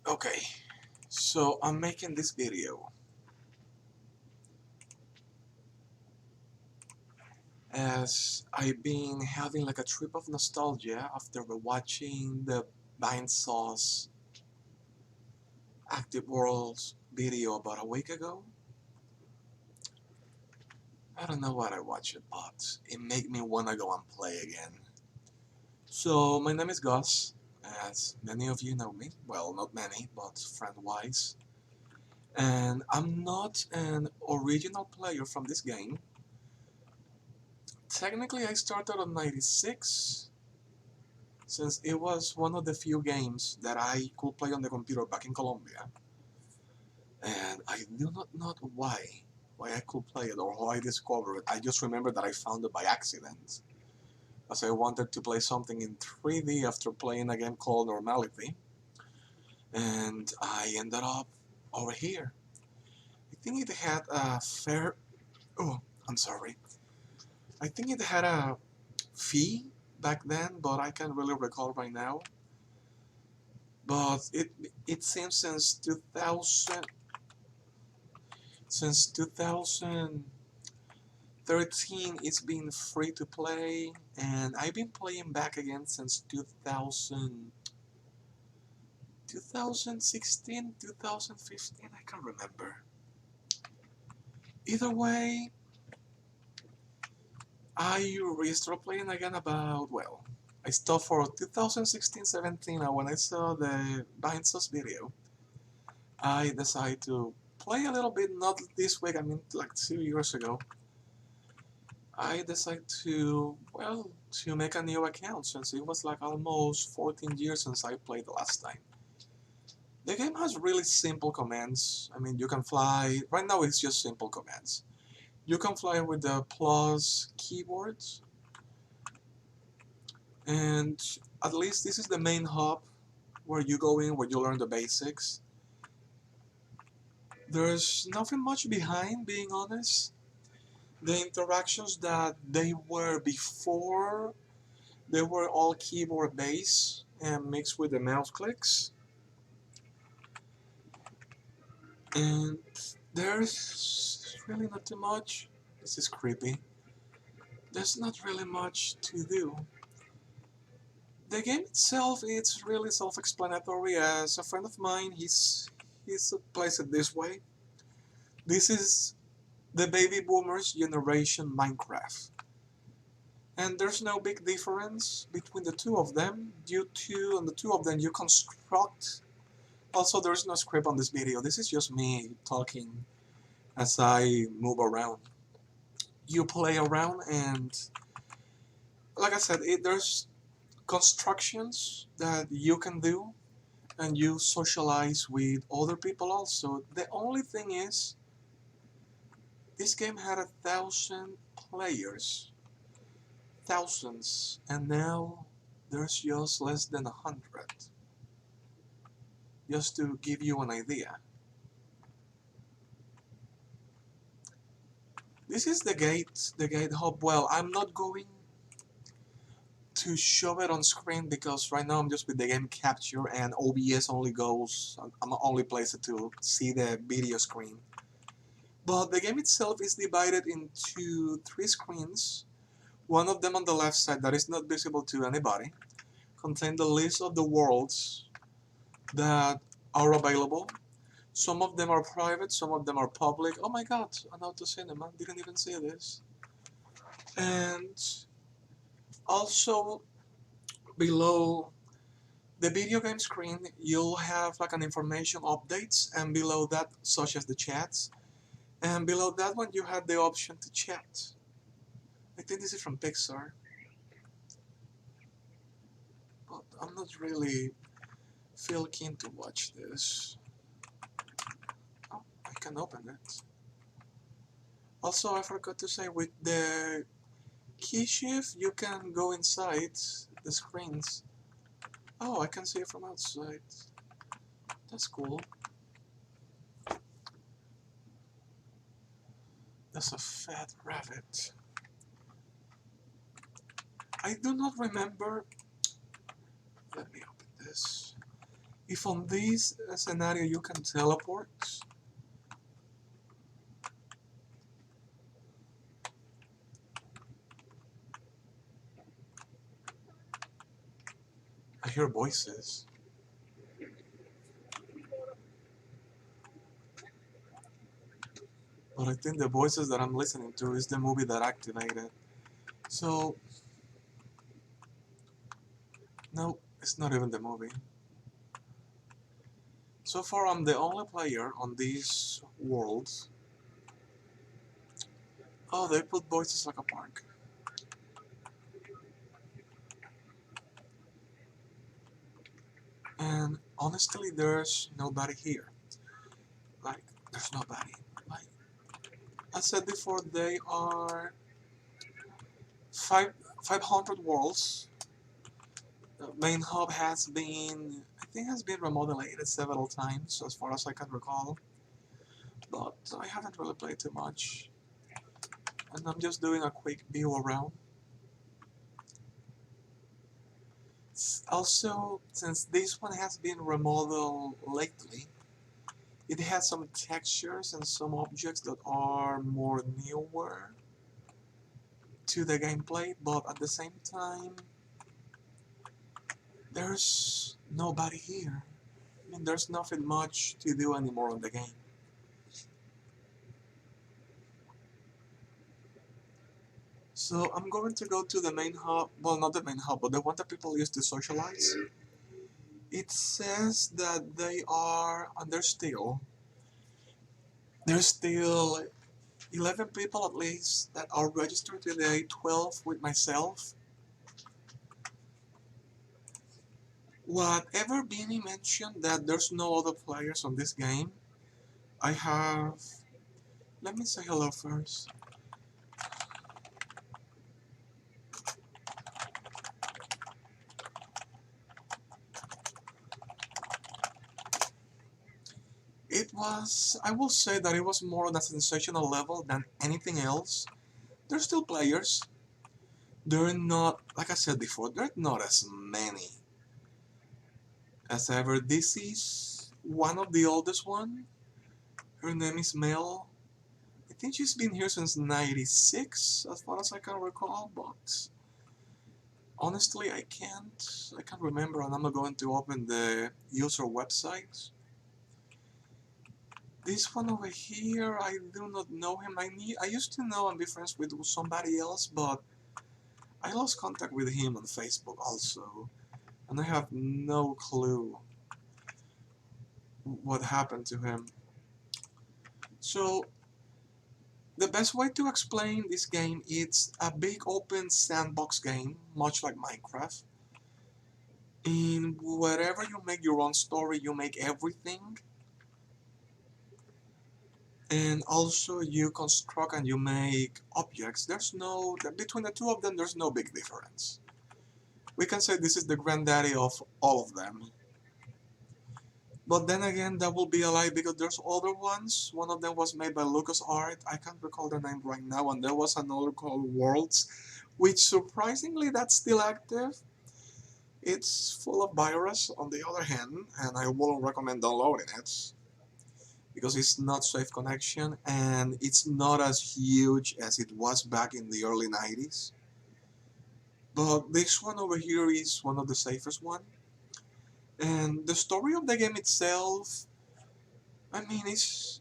Okay, so I'm making this video as I've been having like a trip of nostalgia after watching the Vinesauce Active Worlds video about a week ago. I don't know what I watched, but it made me wanna go and play again. So my name is Gus, as many of you know me. Well, not many, but friend-wise. And I'm not an original player from this game. Technically, I started on 96, since it was one of the few games that I could play on the computer back in Colombia. And I do not know why I could play it or how I discovered it. I just remember that I found it by accident, as I wanted to play something in 3D after playing a game called Normality, and I ended up over here. I think it had a fair... Oh, I'm sorry. I think it had a fee back then, but I can't really recall right now. But it seems since 2013 it's been free to play, and I've been playing back again since 2016, 2015, I can't remember. Either way, I restarted playing again about, well, I stopped for 2016-17, and when I saw the Vinesauce video, I decided to play a little bit, not this week, I mean like 2 years ago. I decided to, well, to make a new account, since it was like almost 14 years since I played the last time. The game has really simple commands. I mean, you can fly, right now it's just simple commands. You can fly with the plus keyboards, and at least this is the main hub where you go in, where you learn the basics. There's nothing much behind, being honest. The interactions that they were before, they were all keyboard based and mixed with the mouse clicks. And there's really not too much. This is creepy. There's not really much to do. The game itself, it's really self-explanatory. As a friend of mine, he's plays it this way. This is the baby boomers generation Minecraft. And there's no big difference between the two of them, due to, on the two of them you construct. Also, there's no script on this video, this is just me talking as I move around. You play around, and like I said, there's constructions that you can do, and you socialize with other people also. The only thing is, this game had 1,000 players. Thousands, and now there's just less than 100. Just to give you an idea. This is the gate hub. Well, I'm not going to show it on screen because right now I'm just with the game capture, and OBS only goes, I'm only place it to see the video screen. But the game itself is divided into 3 screens. One of them on the left side that is not visible to anybody contain the list of the worlds that are available. Some of them are private, some of them are public. Oh my god, an auto cinema, didn't even see this. And also, below the video game screen, you'll have like an information updates, and below that, such as the chats. And below that one, you have the option to chat. I think this is from Pixar. But I'm not really feel keen to watch this. Oh, I can open it. Also, I forgot to say, with the key shift, you can go inside the screens. Oh, I can see it from outside. That's cool. That's a fat rabbit. I do not remember. Let me open this. If on this scenario you can teleport, I hear voices. But I think the voices that I'm listening to is the movie that activated. So, no, it's not even the movie. So far, I'm the only player on these worlds. Oh, they put voices like a park. And honestly, there's nobody here. Like, there's nobody. Like I said before, they are five 500 worlds. The main hub has been, I think, has been remodeled several times, as far as I can recall. But I haven't really played too much, and I'm just doing a quick view around. Also, since this one has been remodeled lately, it has some textures and some objects that are more newer to the gameplay, but at the same time, there's nobody here. I mean, there's nothing much to do anymore on the game. So I'm going to go to the main hub, well, not the main hub, but the one that people use to socialize. It says that they are, and there's still 11 people at least that are registered today, 12 with myself. Whatever Vinny mentioned that there's no other players on this game, I have... Let me say hello first. I will say that it was more on a sensational level than anything else. There's still players. They're not, like I said before, they're not as many as ever. This is one of the oldest one. Her name is Mel. I think she's been here since '96, as far as I can recall, but honestly, I can't remember, and I'm not going to open the user website. This one over here, I do not know him. I used to know and be friends with somebody else, but I lost contact with him on Facebook also, and I have no clue what happened to him. So the best way to explain this game, it's a big open sandbox game, much like Minecraft. In wherever you make your own story, you make everything. And also you construct and you make objects. Between the two of them, there's no big difference. We can say this is the granddaddy of all of them. But then again, that will be a lie because there's other ones. One of them was made by LucasArts. I can't recall the name right now. And there was another called Worlds, which surprisingly that's still active. It's full of virus on the other hand, and I wouldn't recommend downloading it because it's not safe connection and it's not as huge as it was back in the early 90s. But this one over here is one of the safest one. And the story of the game itself, I mean, it's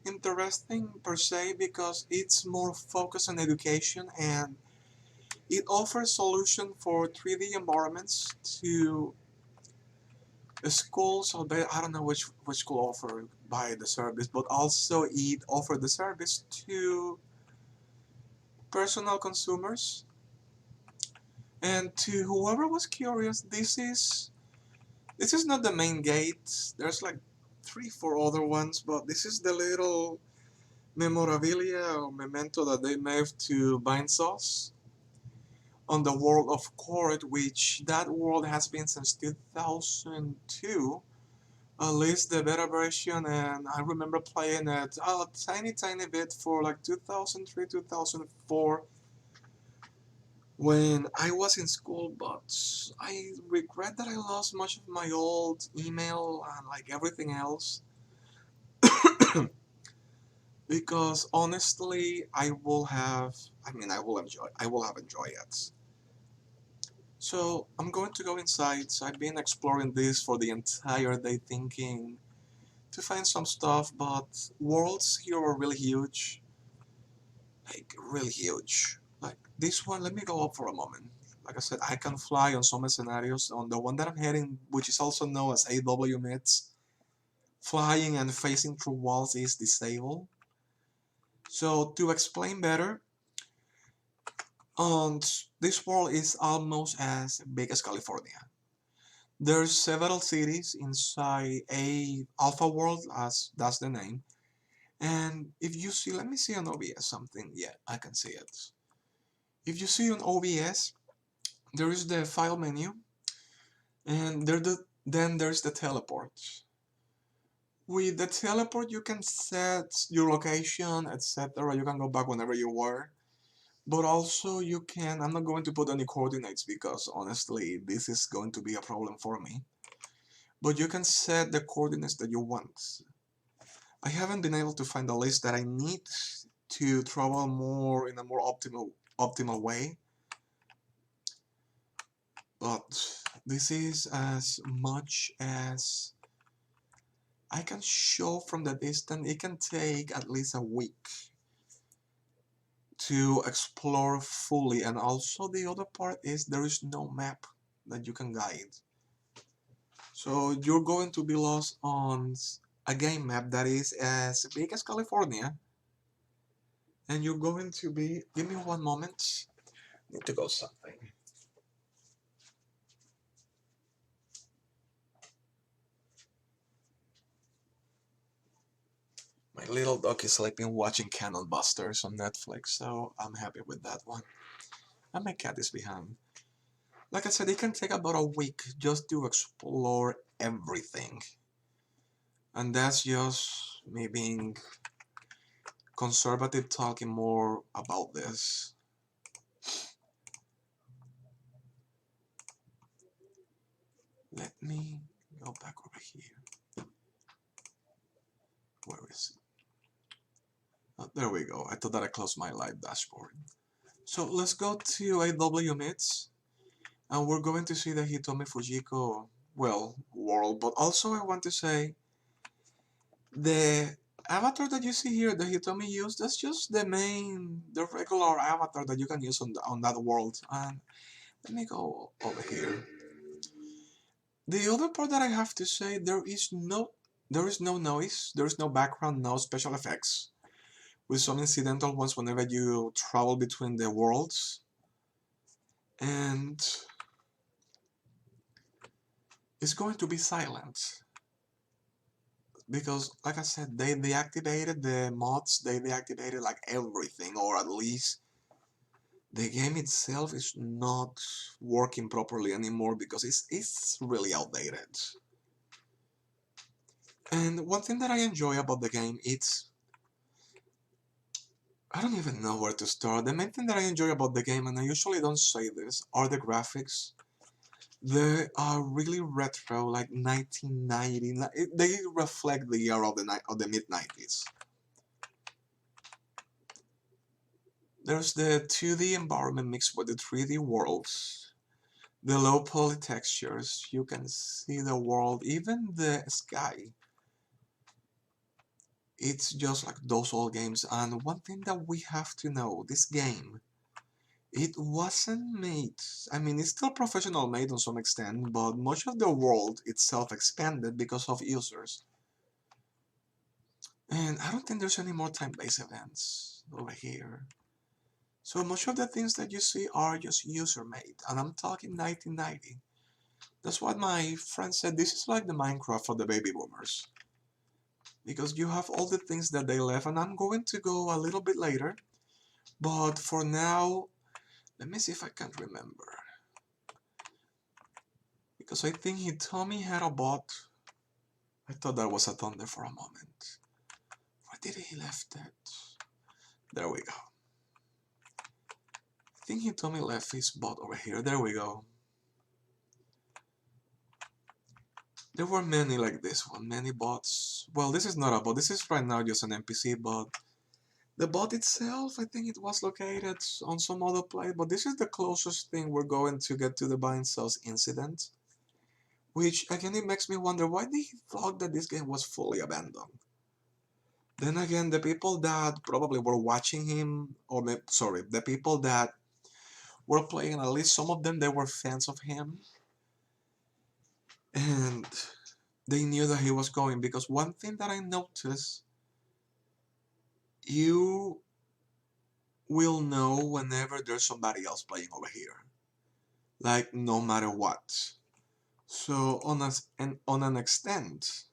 interesting per se because it's more focused on education and it offers solution for 3D environments to schools. I don't know which school offer by the service, but also it offered the service to personal consumers and to whoever was curious. This is not the main gate. There's like 3, 4 other ones, but this is the little memorabilia or memento that they made to Vinesauce on the world of Court, which that world has been since 2002, at least the beta version, and I remember playing it a tiny bit for like 2003, 2004 when I was in school, but I regret that I lost much of my old email and like everything else. Because honestly, I will have enjoyed it. So I'm going to go inside. So I've been exploring this for the entire day, thinking to find some stuff, but worlds here are really huge. Like, really huge. Like, this one, let me go up for a moment. Like I said, I can fly on some scenarios. On the one that I'm heading, which is also known as AW Mids, flying and facing through walls is disabled. So, to explain better, this world is almost as big as California. There's several cities inside a alpha world, as that's the name. And if you see, let me see on OBS something. Yeah, I can see it. If you see on OBS, there is the file menu, and then there's the teleport. With the teleport, you can set your location, etc. You can go back whenever you were. But also you can, I'm not going to put any coordinates because honestly, this is going to be a problem for me. But you can set the coordinates that you want. I haven't been able to find the list that I need to travel more in a more optimal way. But this is as much as I can show from the distance. It can take at least a week to explore fully, and also the other part is there is no map that you can guide. So you're going to be lost on a game map that is as big as California, and you're going to be, give me one moment, need to go something. My little dog is sleeping watching Cannon Busters on Netflix, so I'm happy with that one. And my cat is behind. Like I said, it can take about a week just to explore everything. And that's just me being conservative, talking more about this. Let me go back over here. Where is it? Oh, there we go. I thought that I closed my live dashboard. So let's go to AW Mids, and we're going to see the Hitomi Fujiko, well, world. But also I want to say, the avatar that you see here, the Hitomi used, that's just the regular avatar that you can use on that world. And let me go over here. The other part that I have to say, there is no noise, there is no background, no special effects. With some incidental ones whenever you travel between the worlds. And it's going to be silent. Because, like I said, they deactivated the mods, they deactivated like everything, or at least the game itself is not working properly anymore because it's really outdated. And one thing that I enjoy about the game, I don't even know where to start. The main thing that I enjoy about the game, and I usually don't say this, are the graphics. They are really retro, like 1990. They reflect the year of the mid-90s. There's the 2D environment mixed with the 3D worlds. The low poly textures, you can see the world, even the sky. It's just like those old games. And one thing that we have to know, this game, it wasn't made, I mean, it's still professional made on some extent, but much of the world itself expanded because of users. And I don't think there's any more time-based events over here. So much of the things that you see are just user-made, and I'm talking 1990. That's what my friend said, this is like the Minecraft for the baby boomers. Because you have all the things that they left, and I'm going to go a little bit later. But for now, let me see if I can remember. Because I think he told me he had a bot. I thought that was a thunder for a moment. Where did he left it? There we go. think he told me left his bot over here. There we go. There were many like this one, many bots. Well, this is not a bot, this is right now just an NPC bot. The bot itself, I think it was located on some other place, but this is the closest thing we're going to get to the Vinesauce incident. Which, again, it makes me wonder, why did he thought that this game was fully abandoned? Then again, the people that probably were watching him, or sorry, the people that were playing, at least some of them, they were fans of him. And they knew that he was going, because one thing that I noticed, you will know whenever there's somebody else playing over here. Like, no matter what. So, on an extent,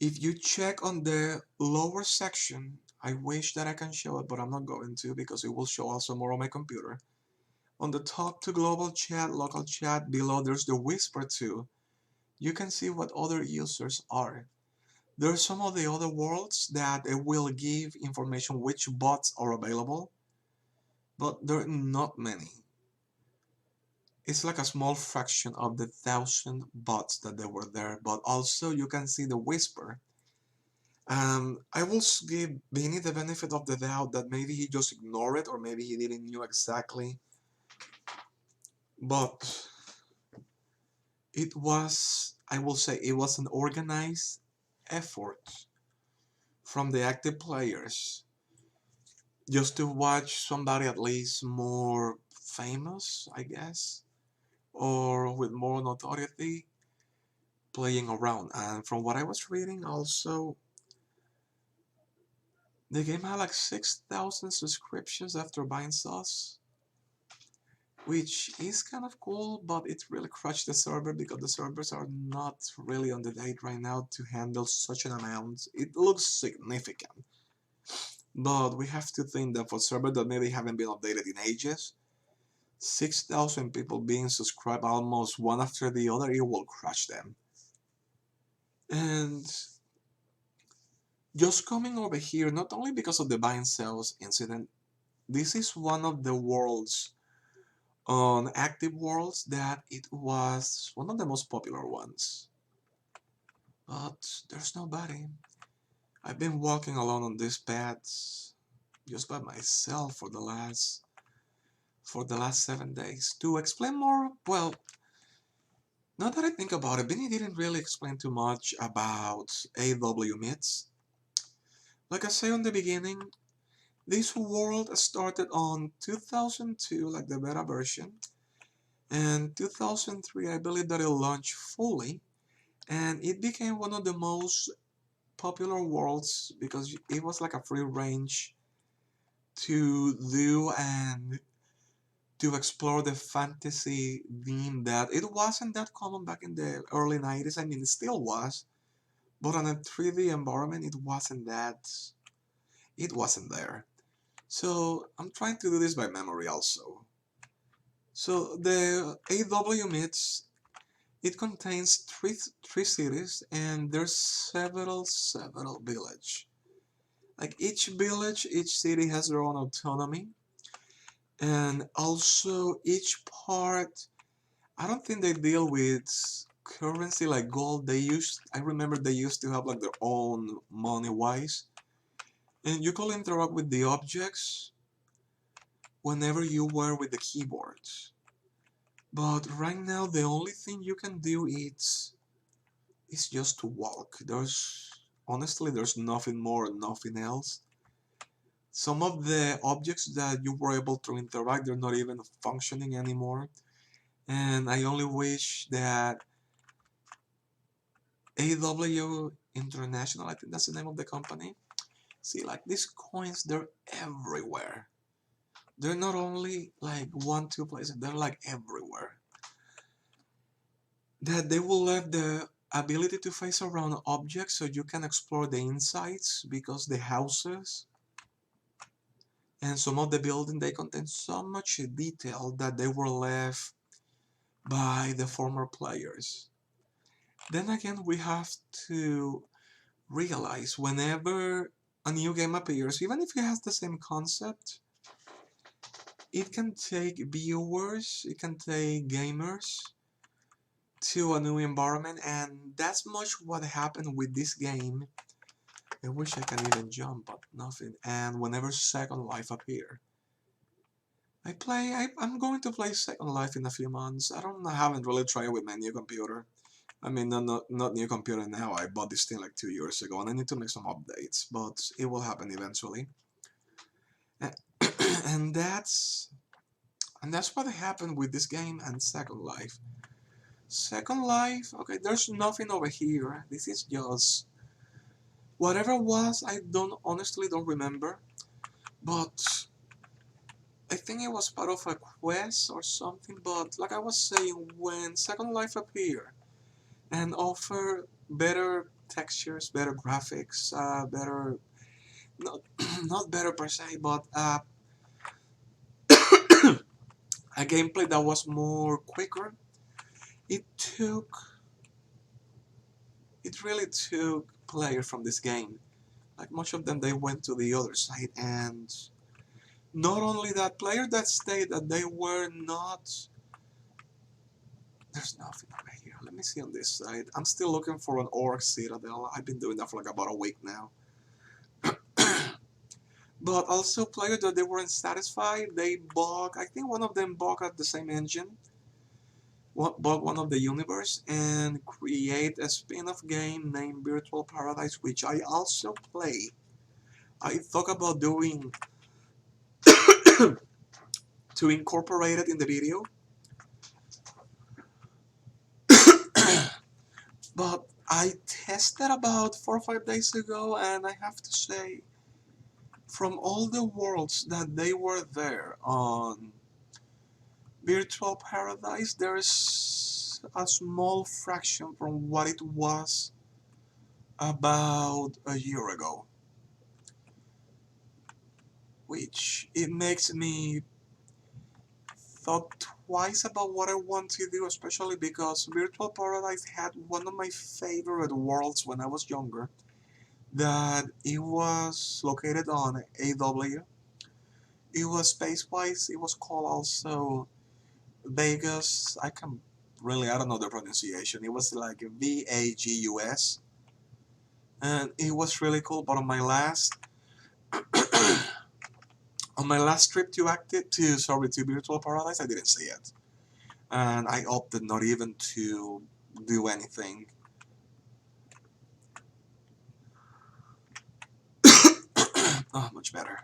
if you check on the lower section, I wish that I can show it, but I'm not going to because it will show also more on my computer. On the top to global chat, local chat, below there's the whisper too. You can see what other users are. There are some of the other worlds that it will give information which bots are available, but there are not many. It's like a small fraction of the 1,000 bots that they were there, but also you can see the whisper. I will give Vinny the benefit of the doubt that maybe he just ignored it or maybe he didn't know exactly. But it was, I will say, it was an organized effort from the active players just to watch somebody at least more famous, I guess, or with more notoriety playing around. And from what I was reading also, the game had like 6,000 subscriptions after Vinesauce, which is kind of cool, but it really crushed the server because the servers are not really on the date right now to handle such an amount. It looks significant, but we have to think that for servers that maybe haven't been updated in ages, 6,000 people being subscribed almost one after the other, it will crush them. And just coming over here, not only because of the Vinesauce incident, this is one of the worlds on active worlds that it was one of the most popular ones. But there's nobody. I've been walking alone on these paths just by myself for the last 7 days. To explain more, well, now that I think about it, Vinny didn't really explain too much about AW myths. Like I say on the beginning, this world started on 2002, like the beta version, and 2003 I believe that it launched fully, and it became one of the most popular worlds because it was like a free range to do and to explore the fantasy theme that it wasn't that common back in the early 90s. I mean, it still was, but on a 3D environment, it wasn't there. So I'm trying to do this by memory also. So the AW Myths, it contains three cities and there's several villages. Like each village, each city has their own autonomy, and also each part, I don't think they deal with currency like gold. I remember they used to have like their own money wise, and you could interact with the objects whenever you were with the keyboards. But right now, the only thing you can do is just to walk. Honestly, there's nothing more, nothing else. Some of the objects that you were able to interact, they're not even functioning anymore. And I only wish that AW International, I think that's the name of the company. See, like these coins, they're everywhere. They're not only like 1, 2 places, they're like everywhere. That they will have the ability to face around objects so you can explore the insides because the houses and some of the buildings, they contain so much detail that they were left by the former players. Then again, we have to realize whenever a new game appears, even if it has the same concept, it can take viewers, it can take gamers to a new environment, and that's much what happened with this game. I wish I can even jump, but nothing. And whenever Second Life appear, I'm going to play Second Life in a few months. I haven't really tried it with my new computer. I mean, not new computer now. I bought this thing like 2 years ago, and I need to make some updates, but it will happen eventually. And that's what happened with this game and Second Life. Second Life, okay, there's nothing over here. This is just whatever it was. I don't honestly don't remember, but I think it was part of a quest or something. But like I was saying, when Second Life appeared and offer better textures, better graphics, better not not better per se, but a gameplay that was more quicker. It took it really took players from this game. Like much of them, they went to the other side, and not only that, players that stayed that they were not. There's nothing over here. Let me see on this side. I'm still looking for an orc citadel. I've been doing that for like about a week now. But also players that they weren't satisfied, they bought, I think one of them bought at the same engine, bought one of the universe, and create a spin-off game named Virtual Paradise, which I also play. I thought about doing to incorporate it in the video, but I tested about 4 or 5 days ago, and I have to say, from all the worlds that they were there on Virtual Paradise, there's a small fraction from what it was about a year ago, which it makes me thought twice about what I want to do, especially because Virtual Paradise had one of my favorite worlds when I was younger, that it was located on AW. It was space-wise, it was called also Vegas. I don't know the pronunciation. It was like VAGUS, and it was really cool. But on my last, on my last trip to Virtual Paradise, I didn't see it, and I opted not even to do anything. Oh, much better.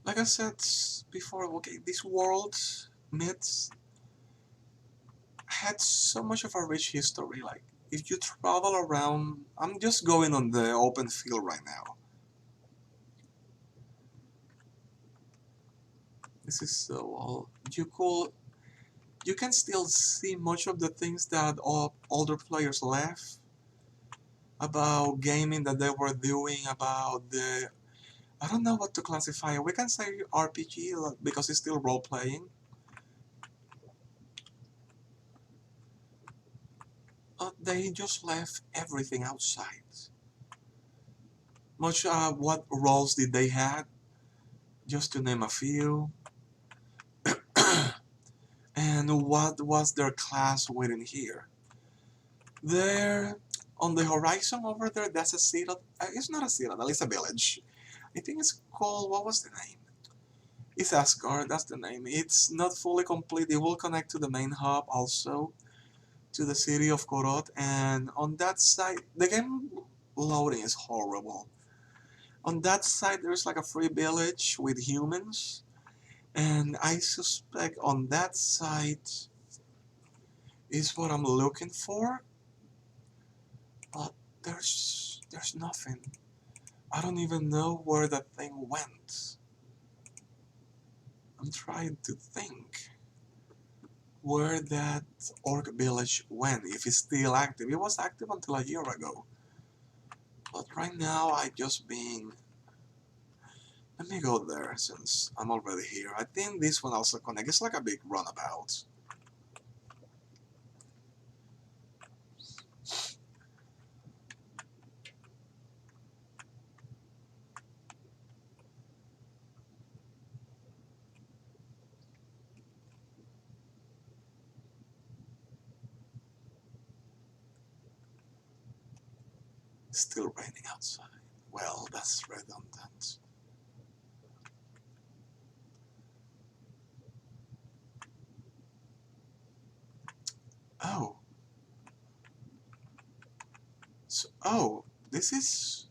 Like I said before, okay, this world myths had so much of a rich history. Like, if you travel around, I'm just going on the open field right now. This is so old. You can still see much of the things that all older players left about gaming that they were doing, about the, I don't know what to classify it. We can say RPG because it's still role playing. They just left everything outside. Much what roles did they have? Just to name a few. And what was their class within here? There, on the horizon over there, that's a citadel. It's not a citadel, it's a village. I think it's called, what was the name? It's Asgard, that's the name. It's not fully complete. It will connect to the main hub also, to the city of Korot. And on that side, the game loading is horrible. On that side, there's like a free village with humans. And I suspect on that side is what I'm looking for. But there's nothing. I don't even know where that thing went. I'm trying to think where that orc village went, if it's still active. It was active until a year ago. But right now I just been... Let me go there since I'm already here. I think this one also connects. It's like a big runabout. still raining outside. Well, that's redundant. Oh. So, oh, this is...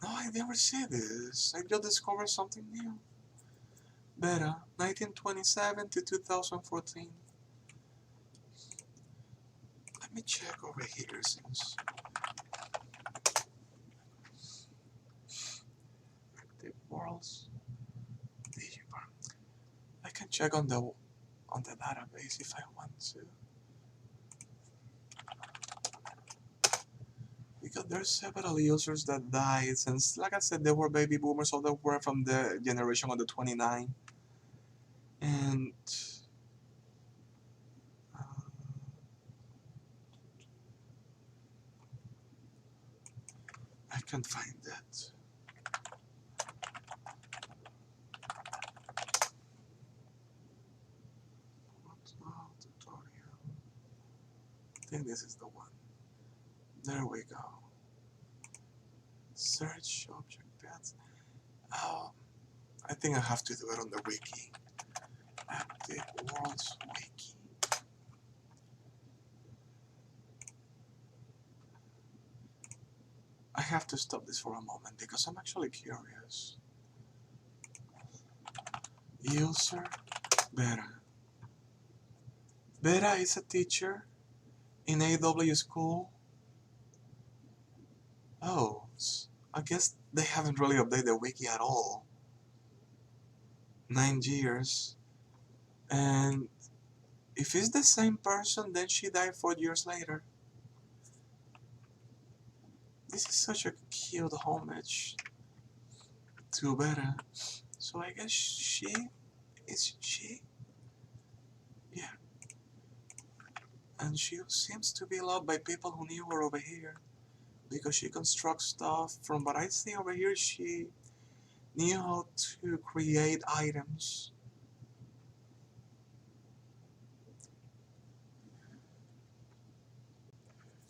No, I never see this. I just discovered something new. Beta, 1927 to 2014. Let me check over here since... The world's... I can check on the database if I want to. Because there's several users that died since, like I said, they were baby boomers, so they were from the generation of the 29. And I can't find that. Tutorial. I think this is the one. There we go. Search object paths. Oh, I think I have to do it on the wiki. Active Worlds Wiki. I have to stop this for a moment because I'm actually curious. User Beta. Beta is a teacher in AW school. Oh, I guess they haven't really updated the wiki at all. 9 years. And if it's the same person, then she died 4 years later. This is such a cute homage to Beta. So I guess she... Is she? Yeah. And she seems to be loved by people who knew her over here. Because she constructs stuff. From what I see over here, she knew how to create items.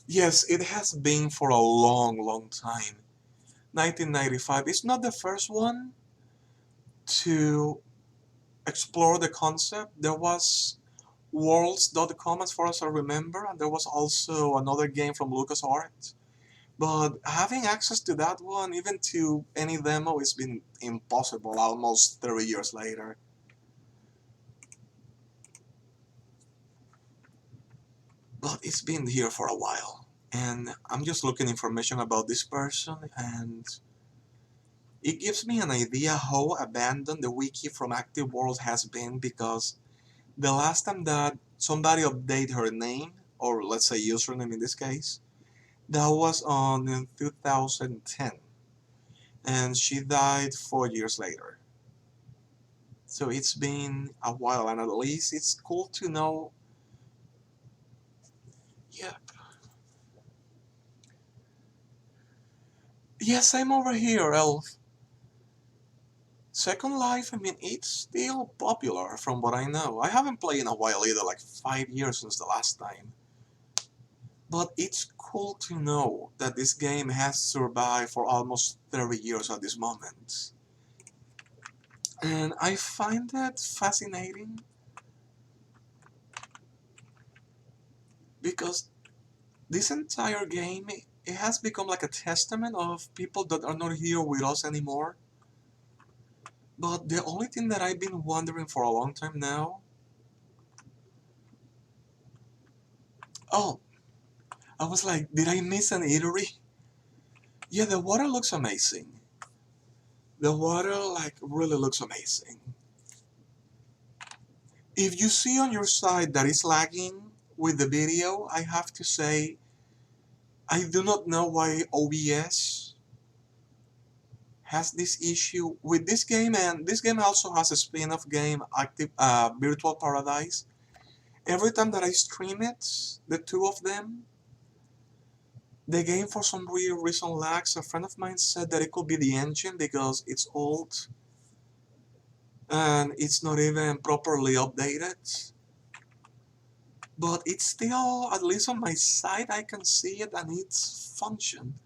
Yes, it has been for a long, long time. 1995 is not the first one to explore the concept. There was Worlds.com as far as I remember, and there was also another game from LucasArts. But having access to that one, even to any demo, it's been impossible almost 30 years later. But it's been here for a while. And I'm just looking information about this person, and it gives me an idea how abandoned the wiki from Active World has been, because the last time that somebody updated her name, or let's say username in this case, that was in 2010. And she died 4 years later. So it's been a while, and at least it's cool to know. Yep. Yes, I'm over here, Elf. Second Life, I mean, it's still popular from what I know. I haven't played in a while either, like 5 years since the last time. But it's cool to know that this game has survived for almost 30 years at this moment. And I find that fascinating because this entire game, it has become like a testament of people that are not here with us anymore. But the only thing that I've been wondering for a long time now... Oh, I was like, did I miss an eatery? Yeah, the water looks amazing. The water, like, really looks amazing. If you see on your side that it's lagging with the video, I have to say, I do not know why OBS has this issue with this game, and this game also has a spin-off game, Virtual Paradise. Every time that I stream it, the two of them, the game for some weird reason lags. A friend of mine said that it could be the engine because it's old and it's not even properly updated. but it's still, at least on my side, I can see it and its function.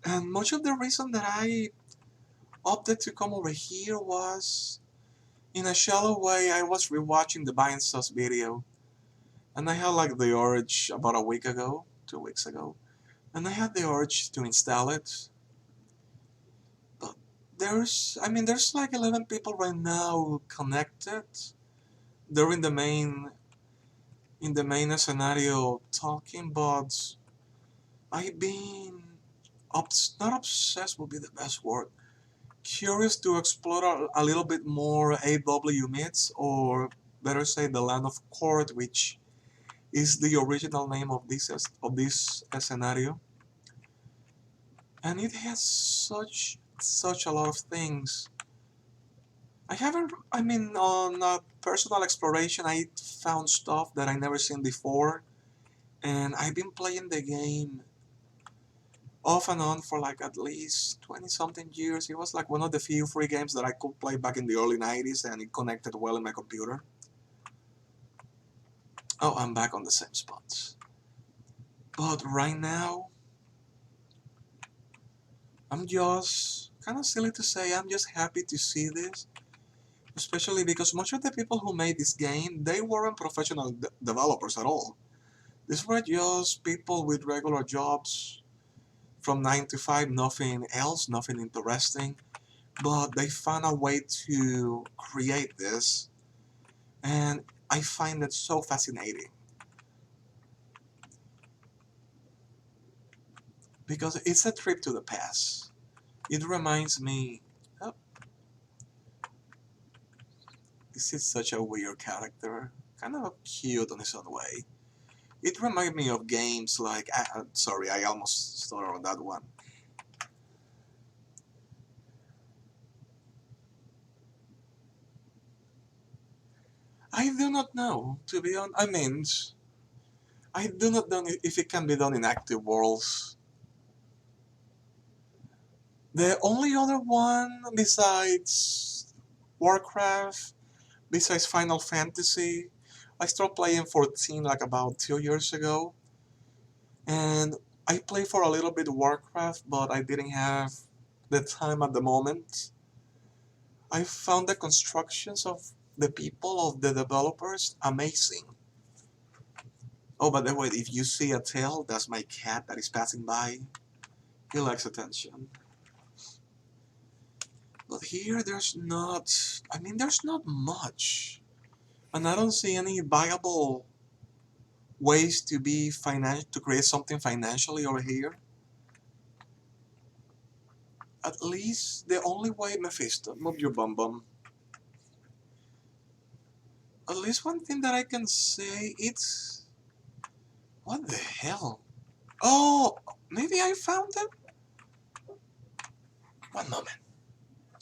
And much of the reason that I opted to come over here was, in a shallow way, I was rewatching the Vinesauce video, and I had like the urge about a week ago, 2 weeks ago, and I had the urge to install it. But there's like 11 people right now connected. They're in the main scenario talking, but I've been not obsessed would be the best word. Curious to explore a little bit more AW myths, or better say the Land of Court, which is the original name of this scenario, and it has such a lot of things. I haven't. I mean, on personal exploration, I found stuff that I never seen before, and I've been playing the game off and on for like at least 20 something years. It was like one of the few free games that I could play back in the early 90s, and it connected well in my computer. Oh, I'm back on the same spots. But right now, I'm just kind of silly to say, I'm just happy to see this. Especially because much of the people who made this game, they weren't professional developers at all. These were just people with regular jobs from 9 to 5, nothing else, nothing interesting. But they found a way to create this, and I find it so fascinating. Because it's a trip to the past. It reminds me, oh, this is such a weird character, kind of cute on his own way. It reminds me of games like, sorry, I almost started on that one. I do not know, to be honest. I do not know if it can be done in active worlds. The only other one besides Warcraft, besides Final Fantasy, I started playing 14 like about 2 years ago, and I played for a little bit Warcraft, but I didn't have the time at the moment. I found the constructions of the people, of the developers, amazing. Oh, by the way, if you see a tail, that's my cat that is passing by. He likes attention. But here, there's not much. And I don't see any viable ways to create something financially over here. At least the only way, Mephisto, move your bum bum. At least one thing that I can say, it's... What the hell? Oh, maybe I found it? One moment.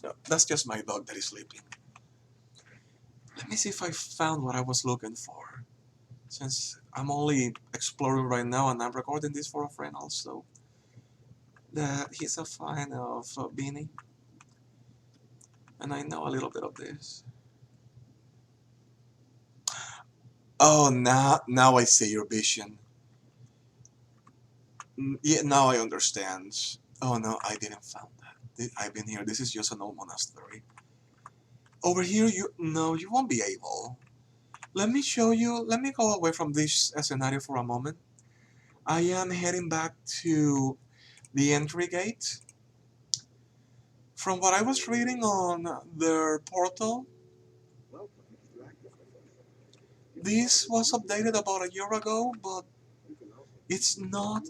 No, that's just my dog that is sleeping. Let me see if I found what I was looking for. Since I'm only exploring right now and I'm recording this for a friend also. That he's a fan of Vinny. And I know a little bit of this. Oh, now I see your vision. Yeah, now I understand. Oh no, I didn't found that. I've been here. This is just an old monastery. Over here, you won't be able. Let me show you. Let me go away from this scenario for a moment. I am heading back to the entry gate. From what I was reading on their portal, this was updated about a year ago, but it's not.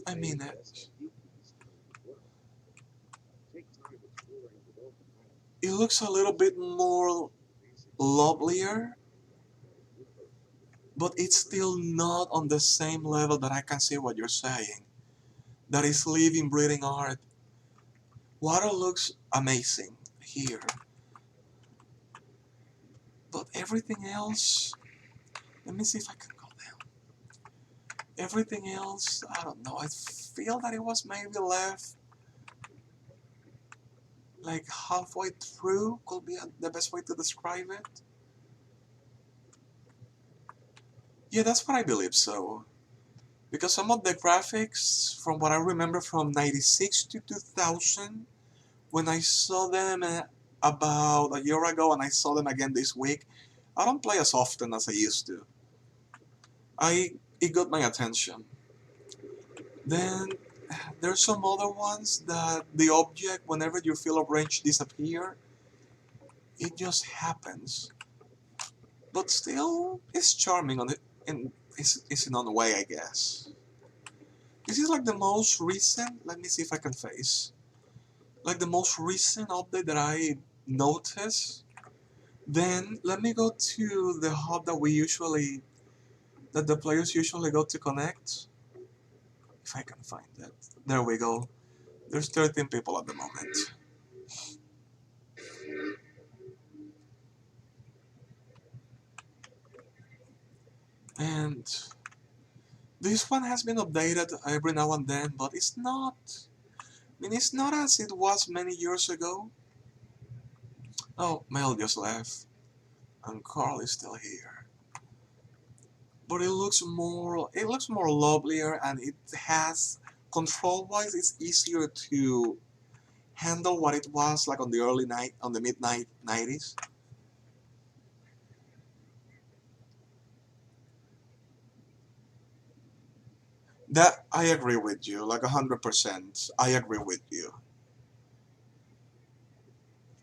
It looks a little bit more lovelier, but it's still not on the same level that I can see what you're saying. That is living, breathing art. Water looks amazing here, but everything else. Let me see if I can go down. Everything else, I don't know. I feel that it was maybe left like halfway through. Could be the best way to describe it. Yeah, that's what I believe so. Because some of the graphics, from what I remember from 96 to 2000, when I saw them about a year ago and I saw them again this week, I don't play as often as I used to. It got my attention. Then there's some other ones that the object, whenever your field of range disappear, it just happens. But still, it's charming on it, and it's in a way, I guess. This is like the most recent. Let me see if I can face. Like the most recent update that I noticed. Then let me go to the hub that the players usually go to connect. If I can find it. There we go. There's 13 people at the moment. And this one has been updated every now and then, but it's not. I mean, it's not as it was many years ago. Oh, Mel just left, and Carl is still here. But it looks more. It looks more lovelier, and it has control-wise. It's easier to handle what it was like on the midnight 90s. That I agree with you, like 100%. I agree with you.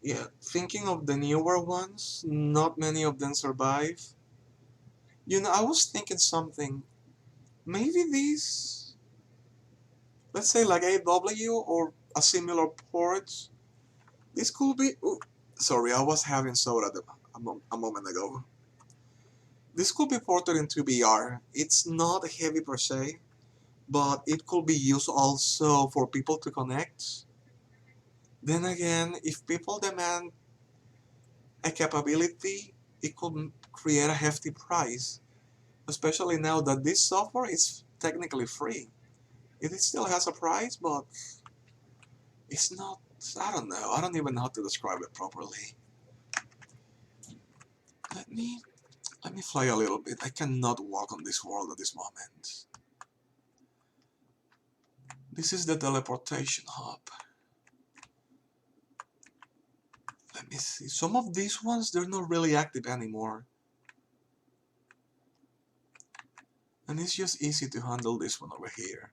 Yeah, thinking of the newer ones, not many of them survive. You know, I was thinking something. Maybe these, let's say like AW or a similar port. This could be. Ooh, sorry, I was having soda a moment ago. This could be ported into VR. It's not heavy per se, but it could be used also for people to connect. Then again, if people demand a capability, it could create a hefty price, especially now that this software is technically free. It still has a price, but it's not. I don't know. I don't even know how to describe it properly. Let me let me fly a little bit. I cannot walk on this world at this moment. This is the teleportation hub. Let me see. Some of these ones, they're not really active anymore. And it's just easy to handle this one over here.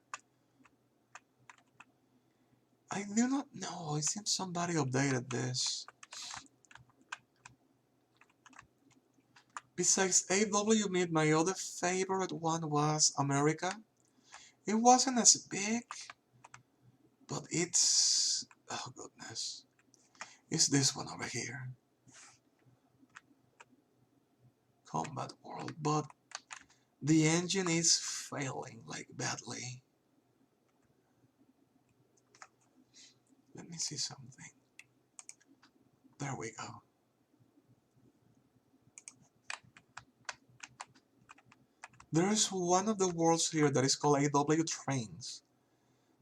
I do not know. It seems somebody updated this. Besides AW Meet, my other favorite one was America. It wasn't as big, but it's... oh goodness. It's this one over here. Combat World, but the engine is failing, like, badly. Let me see something. There we go. There's one of the worlds here that is called AW Trains.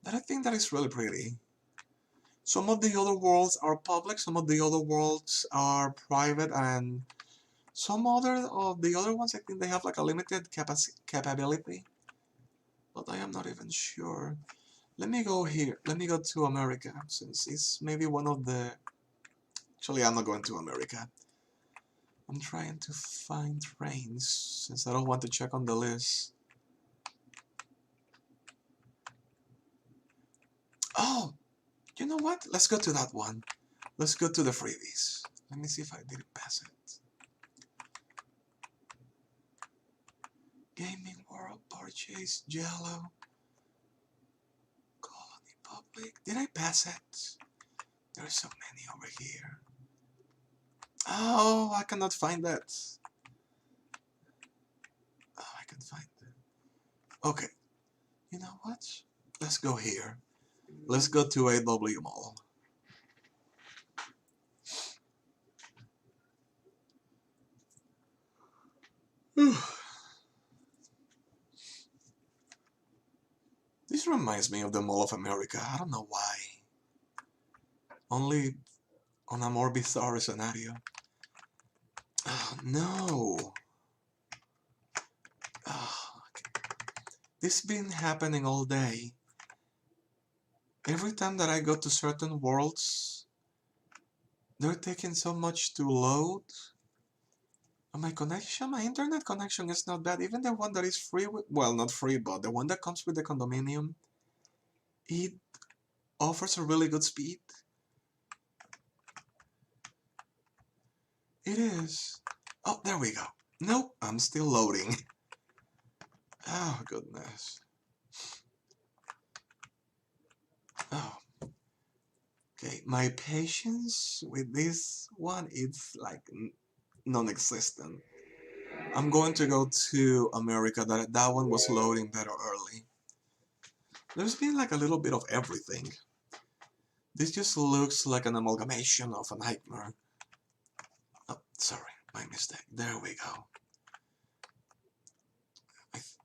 That I think that is really pretty. Some of the other worlds are public, some of the other worlds are private, and some other of the other ones I think they have like a limited capability. But I am not even sure. Let me go here. Let me go to America, since it's maybe one of the... Actually, I'm not going to America. I'm trying to find trains, since I don't want to check on the list. Oh! You know what? Let's go to that one. Let's go to the freebies. Let me see if I didn't pass it. Gaming World, Purchase, Jello, Colony Public. Did I pass it? There's so many over here. Oh, I cannot find that. Oh, I can find it. Okay. You know what? Let's go here. Let's go to AW Mall. This reminds me of the Mall of America. I don't know why. Only on a more bizarre scenario. Oh, no. This been happening all day. Every time that I go to certain worlds, they're taking so much to load. My internet connection is not bad. Even the one that is free, well, not free, but the one that comes with the condominium, it offers a really good speed. It is. Oh, there we go. Nope, I'm still loading. Oh, goodness. Oh, okay. My patience with this one is like non-existent. I'm going to go to America. That one was loading better early. There's been like a little bit of everything. This just looks like an amalgamation of a nightmare. Oh, sorry, my mistake. There we go.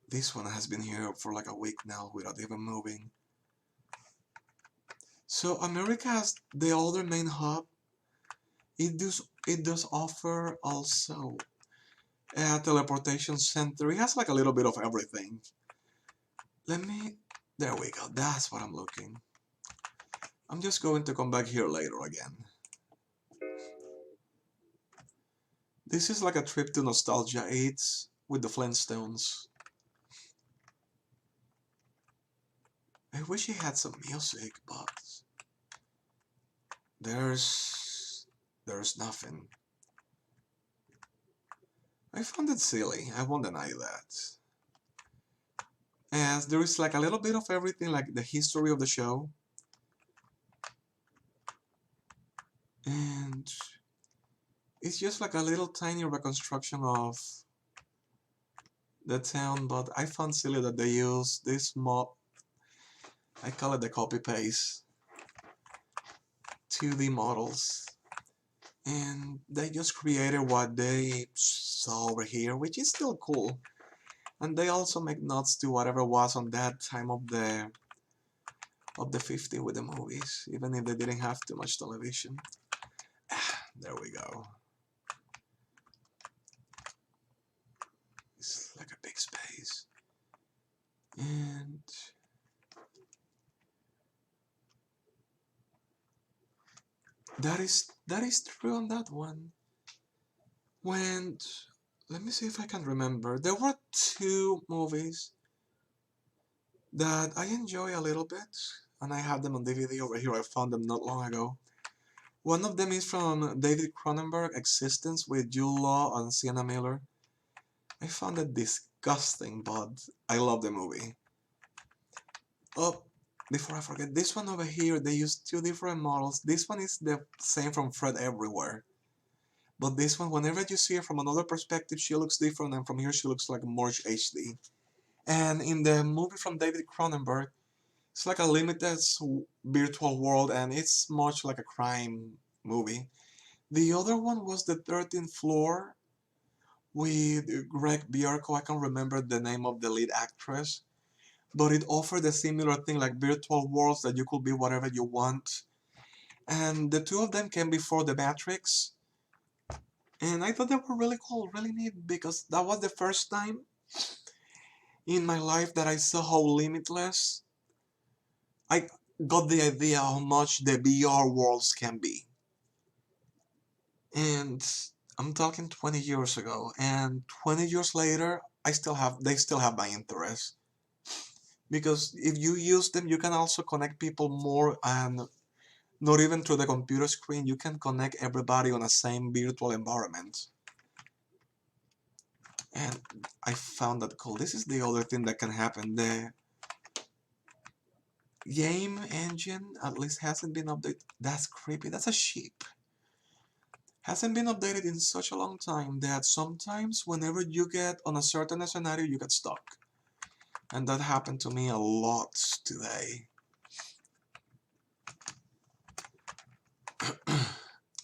This one has been here for like a week now without even moving. So America has the other main hub. It does offer also a teleportation center. It has like a little bit of everything. There we go. That's what I'm looking. I'm just going to come back here later again. This is like a trip to Nostalgia 8 with the Flintstones. I wish it had some music, but there's nothing. I found it silly, I won't deny that. As there is like a little bit of everything, like the history of the show. And it's just like a little tiny reconstruction of the town, but I found silly that they use this mob. I call it the copy-paste 2D models. And they just created what they saw over here, which is still cool. And they also make nods to whatever was on that time of the 50 with the movies, even if they didn't have too much television. There we go. It's like a big space. And that is true on that one. When, let me see if I can remember. There were two movies that I enjoy a little bit, and I have them on DVD over here. I found them not long ago. One of them is from David Cronenberg, Existence, with Jude Law and Sienna Miller. I found it disgusting, but I love the movie. Oh, before I forget, this one over here, they use two different models. This one is the same from Fred Everywhere. But this one, whenever you see her from another perspective, she looks different, and from here she looks like more HD. And in the movie from David Cronenberg, it's like a limited virtual world, and it's much like a crime movie. The other one was the 13th Floor with Greg Bierko. I can't remember the name of the lead actress, but it offered a similar thing, like virtual worlds that you could be whatever you want. And the two of them came before the Matrix. And I thought they were really cool, really neat, because that was the first time in my life that I saw how limitless I got the idea how much the VR worlds can be. And I'm talking 20 years ago, and 20 years later, they still have my interest. Because if you use them, you can also connect people more, and not even through the computer screen, you can connect everybody on the same virtual environment. And I found that cool. This is the other thing that can happen. The game engine at least hasn't been updated. That's creepy. That's a sheep. Hasn't been updated in such a long time that sometimes whenever you get on a certain scenario, you get stuck. And that happened to me a lot today.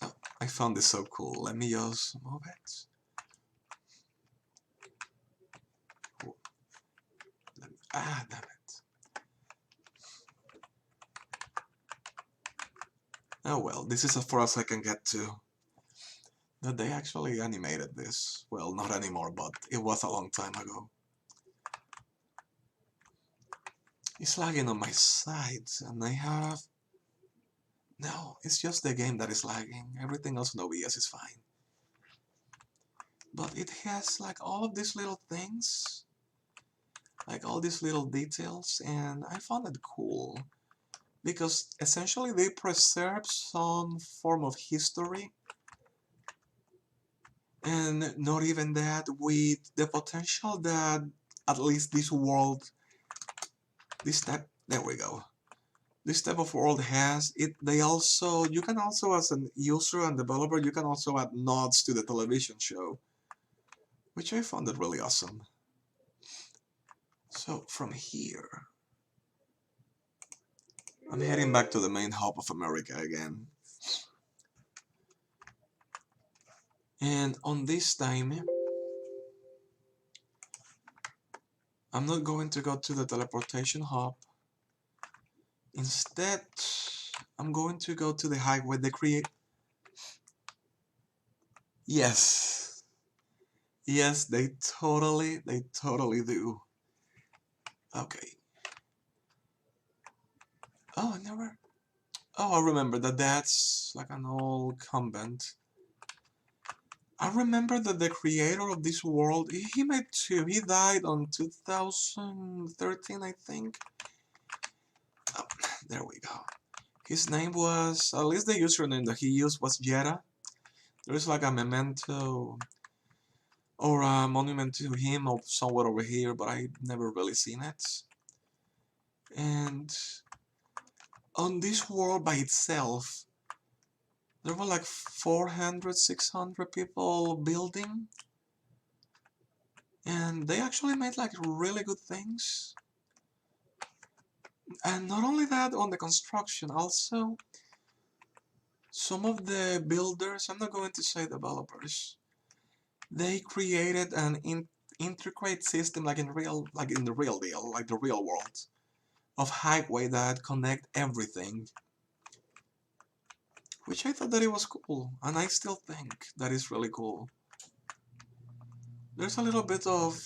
Oh, I found this so cool. Let me just move it. Damn it. Oh well, this is as far as I can get to. That they actually animated this. Well, not anymore, but it was a long time ago. It's lagging on my side, and I have... No, it's just the game that is lagging. Everything else in OBS is fine. But it has like all of these little things, like all these little details, and I found it cool. Because essentially they preserve some form of history, and not even that, with the potential that at least this world, this type, there we go, this type of world has. They also, you can also, as an user and developer, you can also add nods to the television show, which I found it really awesome. So from here, I'm heading back to the main hub of America again. And on this time, I'm not going to go to the teleportation hub. Instead, I'm going to go to the highway they create. Yes. Yes, they totally do. Okay. Oh, I never... Oh, I remember that that's like an old convent. I remember that the creator of this world, he made two. He died on 2013, I think. Oh, there we go. His name was, at least the username that he used was Jetta. There's like a memento or a monument to him or somewhere over here, but I've never really seen it. And on this world by itself, there were like 400, 600 people building, and they actually made like really good things. And not only that, on the construction, also some of the builders, I'm not going to say developers, they created an intricate system like in the real deal, like the real world, of highway that connect everything, which I thought that it was cool, and I still think that is really cool. There's a little bit of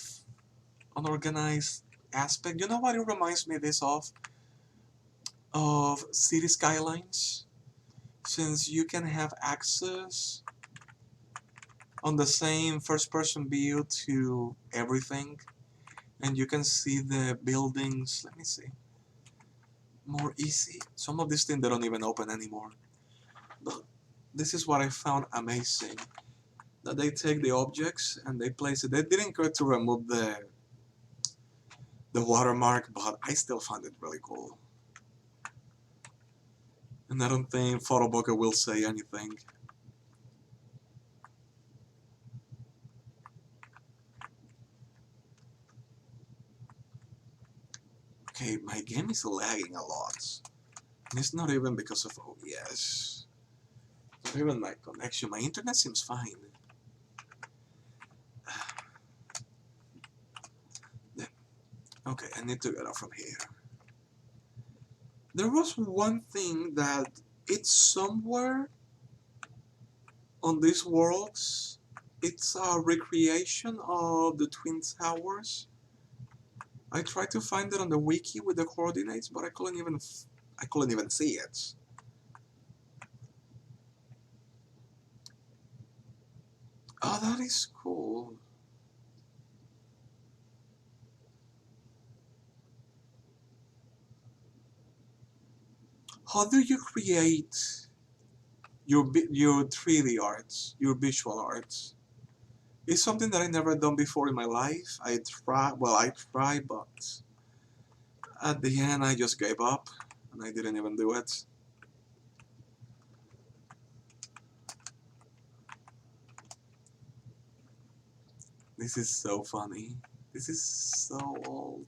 unorganized aspect. You know what it reminds me this of? Of City Skylines. Since you can have access on the same first-person view to everything, and you can see the buildings, let me see, more easy. Some of these things they don't even open anymore. But this is what I found amazing. That they take the objects and they place it. They didn't go to remove the watermark, but I still found it really cool. And I don't think Photoboka will say anything. Okay, my game is lagging a lot. And it's not even because of OBS. It's not even my connection. My internet seems fine. Okay, I need to get out from here. There was one thing that it's somewhere on these worlds. It's a recreation of the Twin Towers. I tried to find it on the wiki with the coordinates, but I couldn't even see it. Oh, that is cool. How do you create your 3D arts, your visual arts? It's something that I never done before in my life. I tried, but at the end I just gave up and I didn't even do it. This is so funny. This is so old.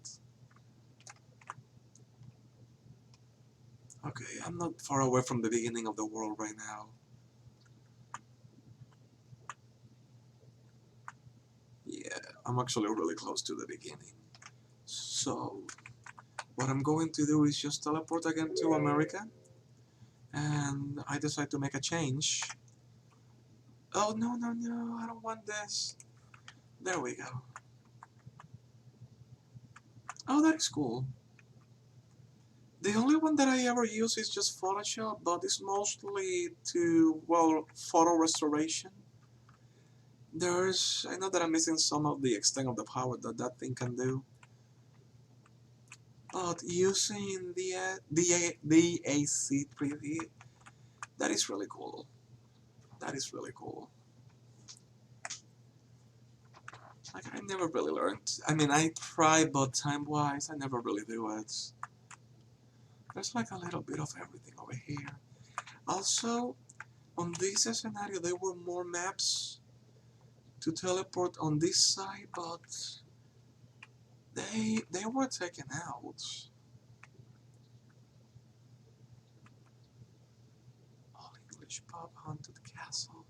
Okay, I'm not far away from the beginning of the world right now. Yeah, I'm actually really close to the beginning. So, what I'm going to do is just teleport again to America. And I decide to make a change. Oh, no, no, no, I don't want this. There we go. Oh, that is cool. The only one that I ever use is just Photoshop, but it's mostly to, well, photo restoration. I know that I'm missing some of the extent of the power that that thing can do, but using the AC preheat, that is really cool. That is really cool. Like, I never really learned. I mean, I try, but time-wise, I never really do it. There's like a little bit of everything over here. Also, on this scenario, there were more maps to teleport on this side, but they were taken out. All English pub haunted castle.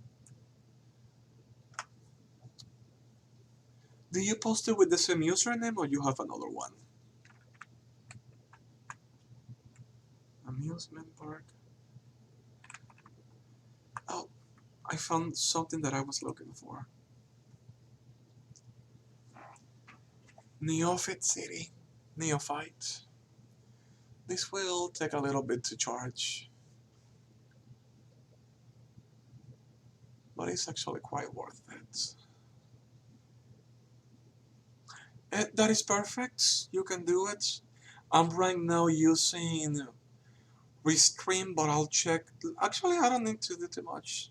Do you post it with the same username or you have another one? Amusement park. Oh, I found something that I was looking for. Neophyte City. Neophyte. This will take a little bit to charge, but it's actually quite worth it. That is perfect. You can do it. I'm right now using Restream, but I'll check. Actually, I don't need to do too much.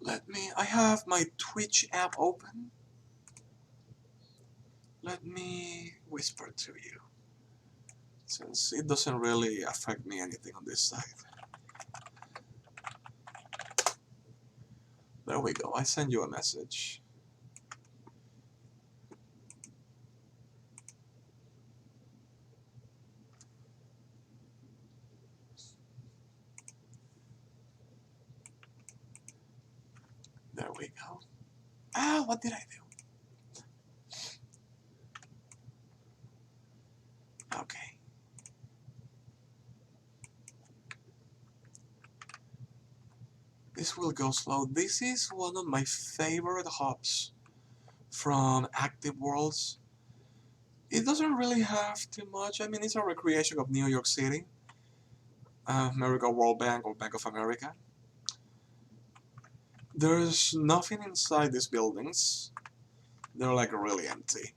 I have my Twitch app open. Let me whisper to you, since it doesn't really affect me anything on this side. There we go, I send you a message. There we go. Ah, what did I do? Okay. This will go slow. This is one of my favorite hubs from Active Worlds. It doesn't really have too much. I mean, it's a recreation of New York City, America World Bank or Bank of America. There's nothing inside these buildings. They're like really empty.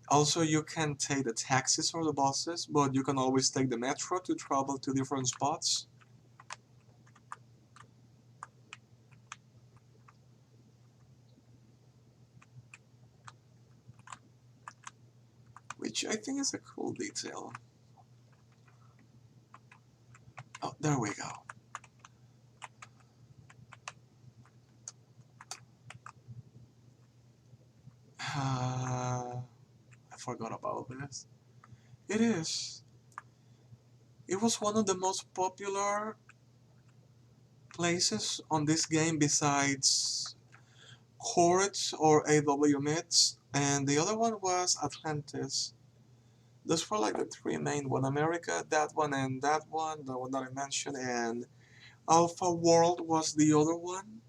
Also, you can take the taxis or the buses, but you can always take the metro to travel to different spots. Which I think is a cool detail. Oh, there we go. I forgot about this. It is. It was one of the most popular places on this game besides Court or AW Mids, and the other one was Atlantis. Those were like the three main one: America, that one, and that one, the one that I mentioned, and Alpha World was the other one.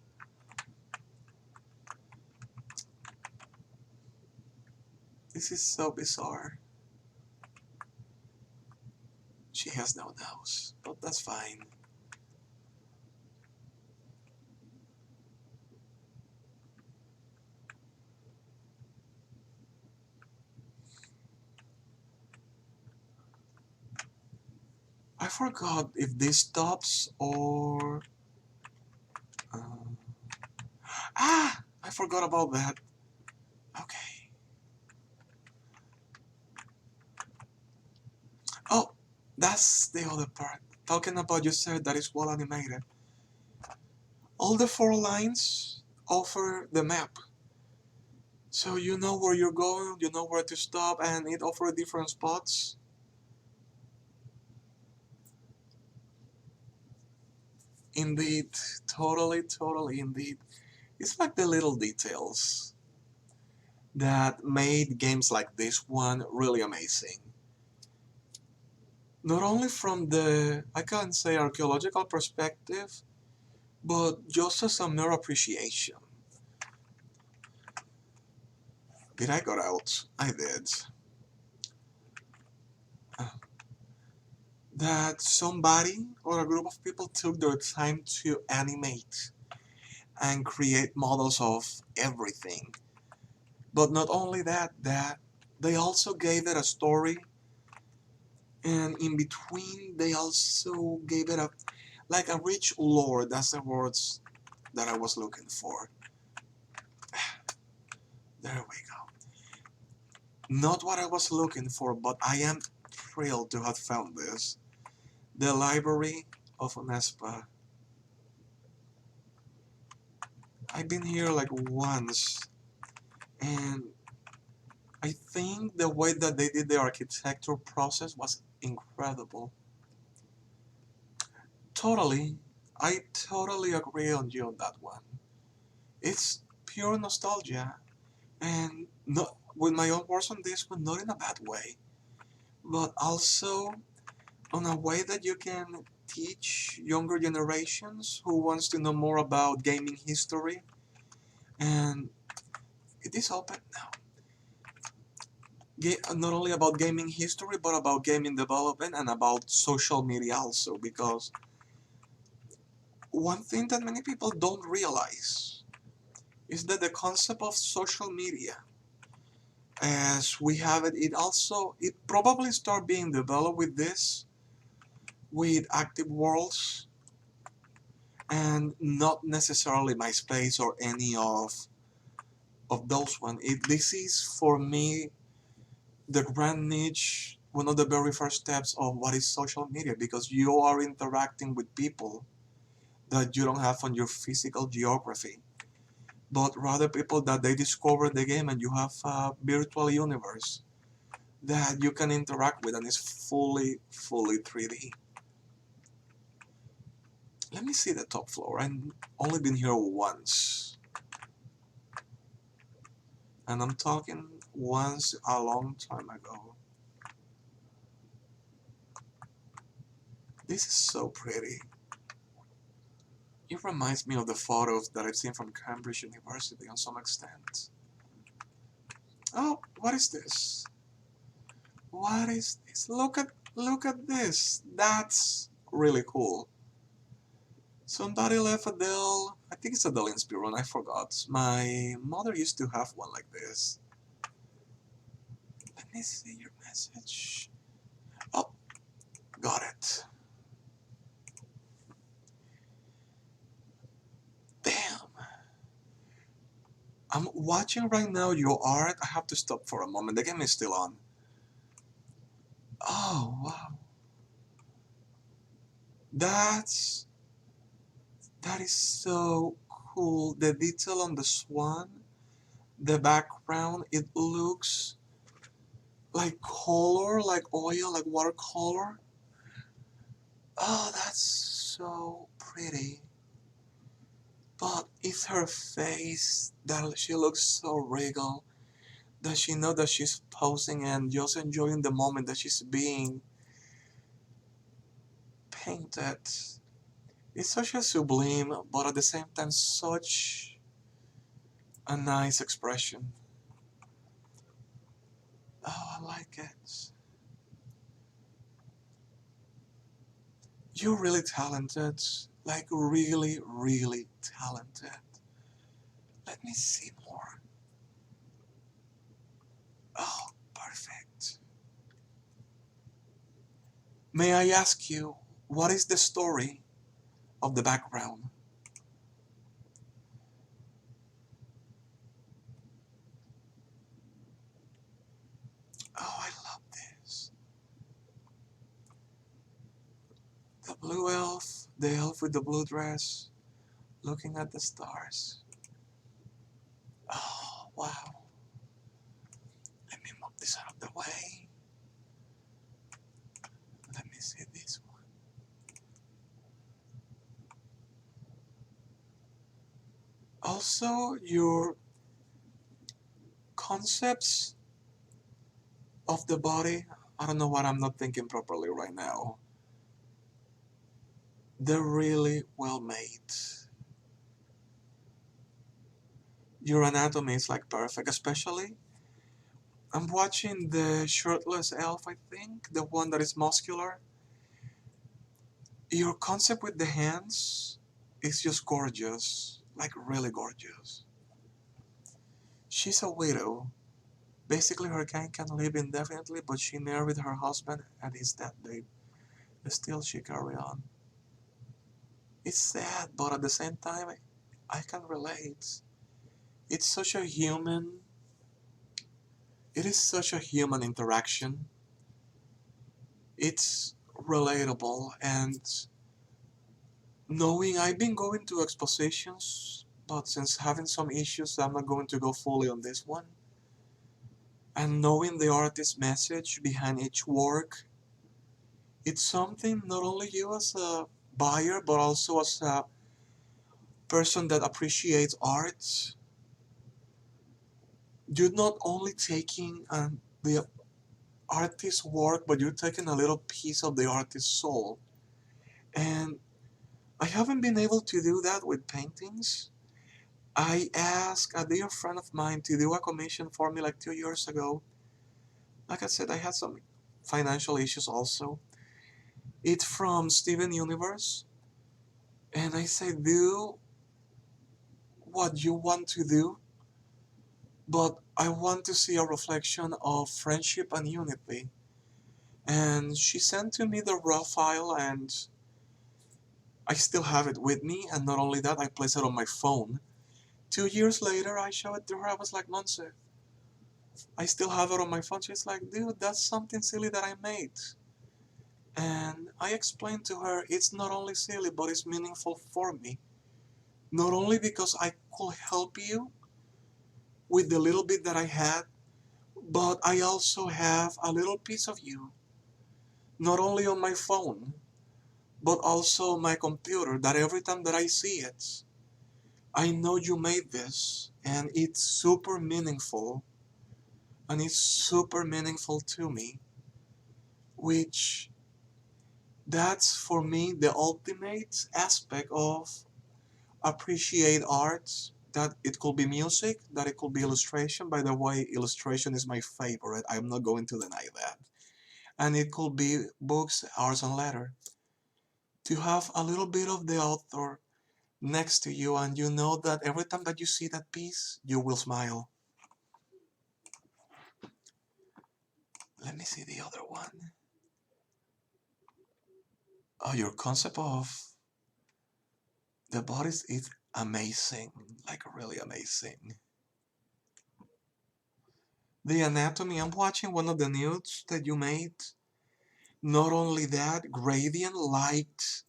This is so bizarre. She has no nose, but that's fine. I forgot if this stops or... I forgot about that. Okay. Oh, that's the other part. Talking about, you said that is well animated. All the 4 lines offer the map. So you know where you're going, you know where to stop, and it offers different spots. Indeed, totally indeed. It's like the little details that made games like this one really amazing. Not only from the, I can't say archaeological perspective, but just as a mere appreciation. Did I got out? I did. that somebody or a group of people took their time to animate and create models of everything. But not only that, they also gave it a story, and in between they also gave it a like a rich lore. That's the words that I was looking for. There we go. Not what I was looking for, but I am thrilled to have found this. The library of Unespa. I've been here like once, and I think the way that they did the architecture process was incredible. Totally, I totally agree on you on that one. It's pure nostalgia, and not with my own words on this one, not in a bad way, but also on a way that you can teach younger generations who wants to know more about gaming history, and it is open now. Not only about gaming history, but about gaming development and about social media also, because one thing that many people don't realize is that the concept of social media as we have it, it probably start being developed with this, with active worlds, and not necessarily MySpace or any of those one. This is for me the grand niche, one of the very first steps of what is social media, because you are interacting with people that you don't have on your physical geography, but rather people that they discover the game, and you have a virtual universe that you can interact with, and it's fully 3D. Let me see the top floor. I've only been here once, and I'm talking once a long time ago. This is so pretty. It reminds me of the photos that I've seen from Cambridge University on some extent. Oh, what is this? What is this? Look at this. That's really cool. Somebody left a Dell. I think it's a Dell Inspiron. I forgot. My mother used to have one like this. Let me see your message. Oh, got it. Damn. I'm watching right now your art. I have to stop for a moment. The game is still on. Oh, wow. That's That is so cool. The detail on the swan, the background, it looks like color, like oil, like watercolor. Oh, that's so pretty. But it's her face that she looks so regal, that she knows that she's posing and just enjoying the moment that she's being painted. It's such a sublime, but at the same time, such a nice expression. Oh, I like it. You're really talented. Like, really talented. Let me see more. Oh, perfect. May I ask you, what is the story of the background? Oh, I love this. The blue elf, the elf with the blue dress, looking at the stars. Oh, wow. Let me move this out of the way. Let me see this one. Also, your concepts of the body, I don't know what I'm not thinking properly right now. They're really well made. Your anatomy is like perfect, especially I'm watching the shirtless elf, I think, the one that is muscular. Your concept with the hands is just gorgeous, like really gorgeous. She's a widow. Basically, her kind can live indefinitely, but she married her husband and his dead date. Still, she carry on. It's sad, but at the same time, I can relate. It's such a human. It is such a human interaction. It's relatable, and knowing I've been going to expositions, but since having some issues, I'm not going to go fully on this one. And knowing the artist's message behind each work, it's something not only you as a buyer, but also as a person that appreciates art. You're not only taking the artist's work, but you're taking a little piece of the artist's soul. And I haven't been able to do that with paintings. I asked a dear friend of mine to do a commission for me like 2 years ago. Like I said, I had some financial issues also. It's from Steven Universe. And I said, do what you want to do, but I want to see a reflection of friendship and unity. And she sent to me the raw file, and I still have it with me. And not only that, I placed it on my phone. 2 years later, I showed it to her. I was like, Monse, I still have it on my phone. She's like, dude, that's something silly that I made. And I explained to her, it's not only silly, but it's meaningful for me. Not only because I could help you with the little bit that I had, but I also have a little piece of you, not only on my phone, but also on my computer, that every time that I see it, I know you made this, and it's super meaningful, and it's super meaningful to me, which that's for me the ultimate aspect of appreciate art, that it could be music, that it could be illustration. By the way, illustration is my favorite. I'm not going to deny that. And it could be books, arts, and letter. To have a little bit of the author next to you, and you know that every time that you see that piece, you will smile. Let me see the other one. Oh, your concept of the bodies is amazing, like really amazing. The anatomy, I'm watching one of the nudes that you made. Not only that, gradient light.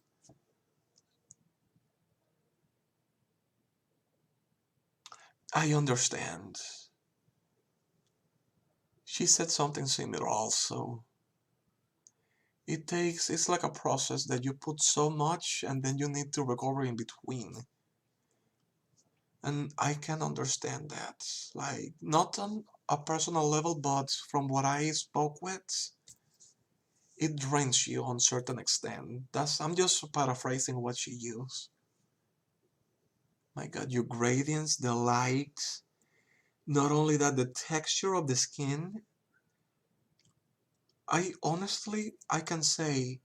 I understand. She said something similar also. It's like a process that you put so much and then you need to recover in between. And I can understand that. Like, not on a personal level, but from what I spoke with, it drains you on certain extent. I'm just paraphrasing what she used. My God, your gradients, the light, not only that, the texture of the skin. I can say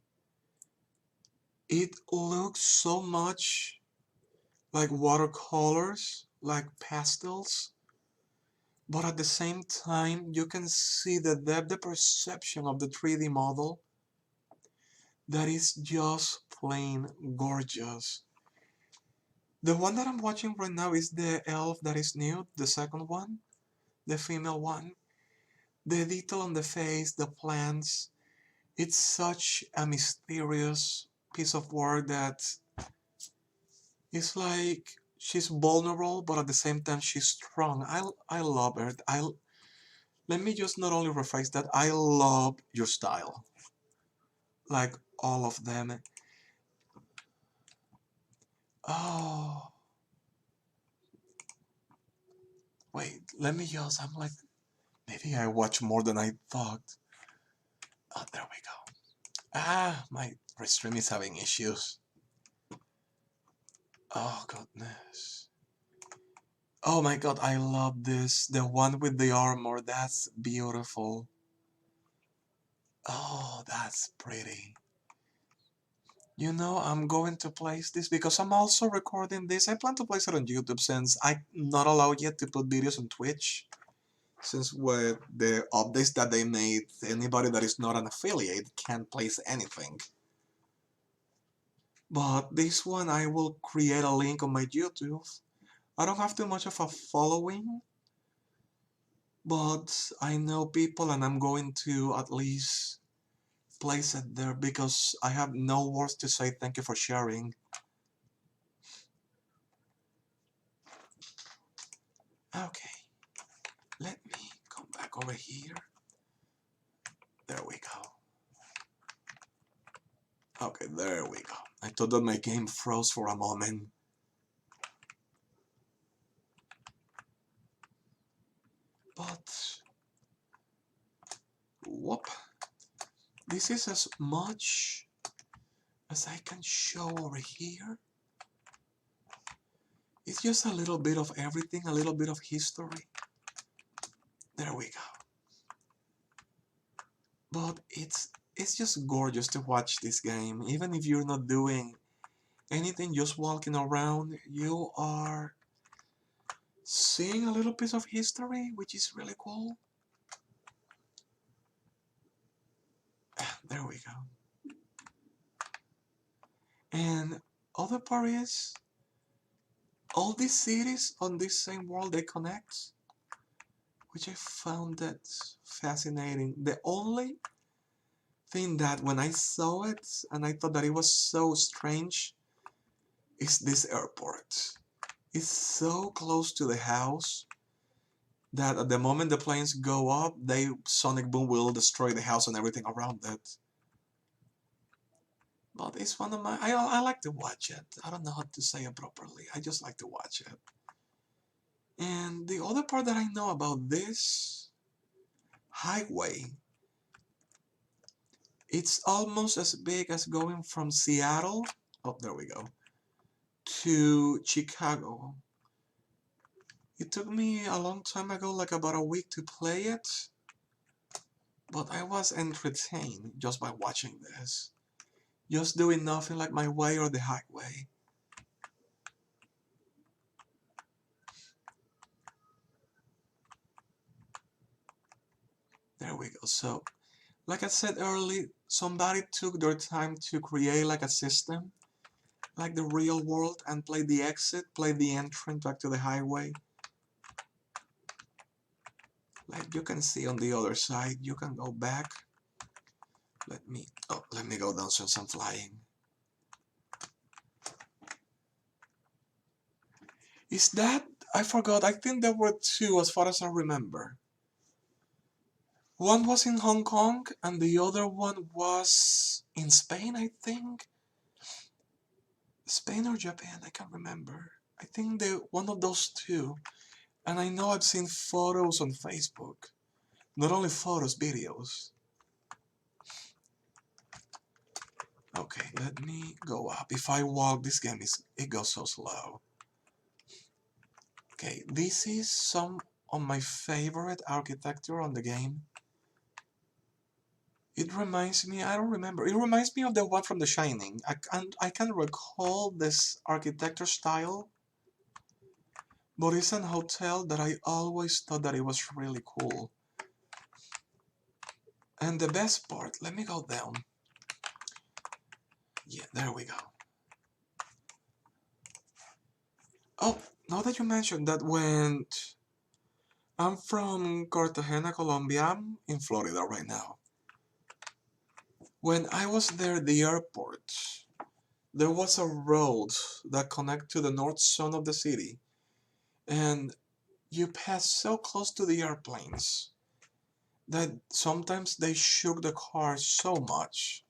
it looks so much like watercolors, like pastels, but at the same time, you can see the depth, the perception of the 3D model that is just plain gorgeous. The one that I'm watching right now is the elf that is new, the second one, the female one. The detail on the face, the plants, it's such a mysterious piece of work that it's like she's vulnerable, but at the same time she's strong. I love her. Let me just not only rephrase that. I love your style, like all of them. Oh, wait. Let me just. I'm like, maybe I watch more than I thought. Oh, there we go. Ah, my stream is having issues. Oh goodness. Oh my god, I love this. The one with the armor. That's beautiful. Oh, that's pretty. You know, I'm going to place this because I'm also recording this. I plan to place it on YouTube since I'm not allowed yet to put videos on Twitch. Since with the updates that they made, anybody that is not an affiliate can't place anything. But this one, I will create a link on my YouTube. I don't have too much of a following, but I know people and I'm going to at least place it there because I have no words to say thank you for sharing. Okay, let me come back over here. There we go. Okay, there we go. I thought that my game froze for a moment. But, whoop. This is as much as I can show over here. It's just a little bit of everything, a little bit of history. There we go. But it's just gorgeous to watch this game. Even if you're not doing anything, just walking around, you are seeing a little piece of history, which is really cool. There we go. And other part is, all these cities on this same world, they connect, which I found that fascinating. The only thing that when I saw it and I thought that it was so strange is this airport. It's so close to the house that at the moment the planes go up, sonic boom will destroy the house and everything around it. But it's one of my, I like to watch it. I don't know how to say it properly. I just like to watch it. And the other part that I know about this highway, it's almost as big as going from Seattle, oh, there we go, to Chicago. It took me a long time ago, like about a week to play it, but I was entertained just by watching this. Just doing nothing like my way or the highway. There we go. So, like I said earlier, somebody took their time to create like a system, like the real world, and play the exit, play the entrance back to the highway. Like you can see on the other side, you can go back. Let me go down since I'm flying. Is that, I forgot, I think there were two as far as I remember. One was in Hong Kong and the other one was in Spain, I think. Spain or Japan, I can't remember. I think one of those two. And I know I've seen photos on Facebook. Not only photos, videos. Okay, let me go up. If I walk, this game it goes so slow. Okay, this is some of my favorite architecture on the game. It reminds me, I don't remember, it reminds me of the one from The Shining. I can't recall this architecture style, but it's an hotel that I always thought that it was really cool. And the best part, let me go down. Yeah, there we go. Oh, now that you mentioned that, I'm from Cartagena, Colombia. I'm in Florida right now. When I was there at the airport, there was a road that connected to the north zone of the city, and you pass so close to the airplanes that sometimes they shook the car so much.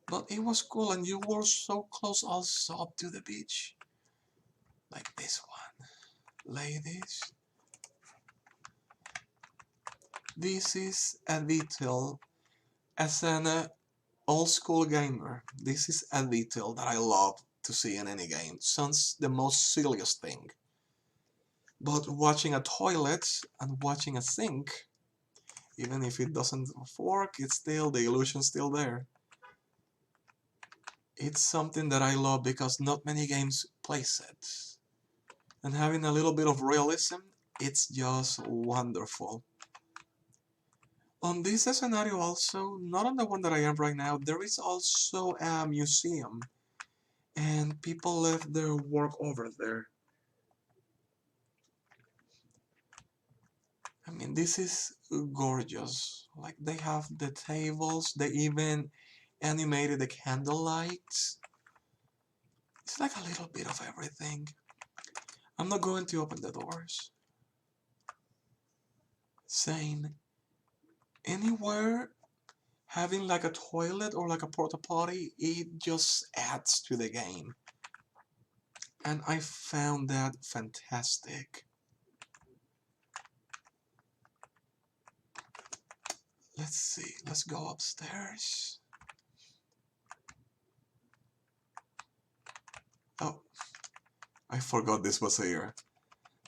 But it was cool, and you were so close also up to the beach. Like this one. Ladies. This is a detail. As an old school gamer, this is a detail that I love to see in any game. Sounds the most silliest thing. But watching a toilet and watching a sink, even if it doesn't work, it's still, the illusion's still there. It's something that I love because not many games place it. And having a little bit of realism, it's just wonderful. On this scenario also, not on the one that I am right now, there is also a museum. And people left their work over there. I mean, this is gorgeous. Like, they have the tables, they even animated the candlelights. It's like a little bit of everything. I'm not going to open the doors. Saying anywhere having like a toilet or like a porta potty, it just adds to the game. And I found that fantastic. Let's see, let's go upstairs. Oh, I forgot this was here.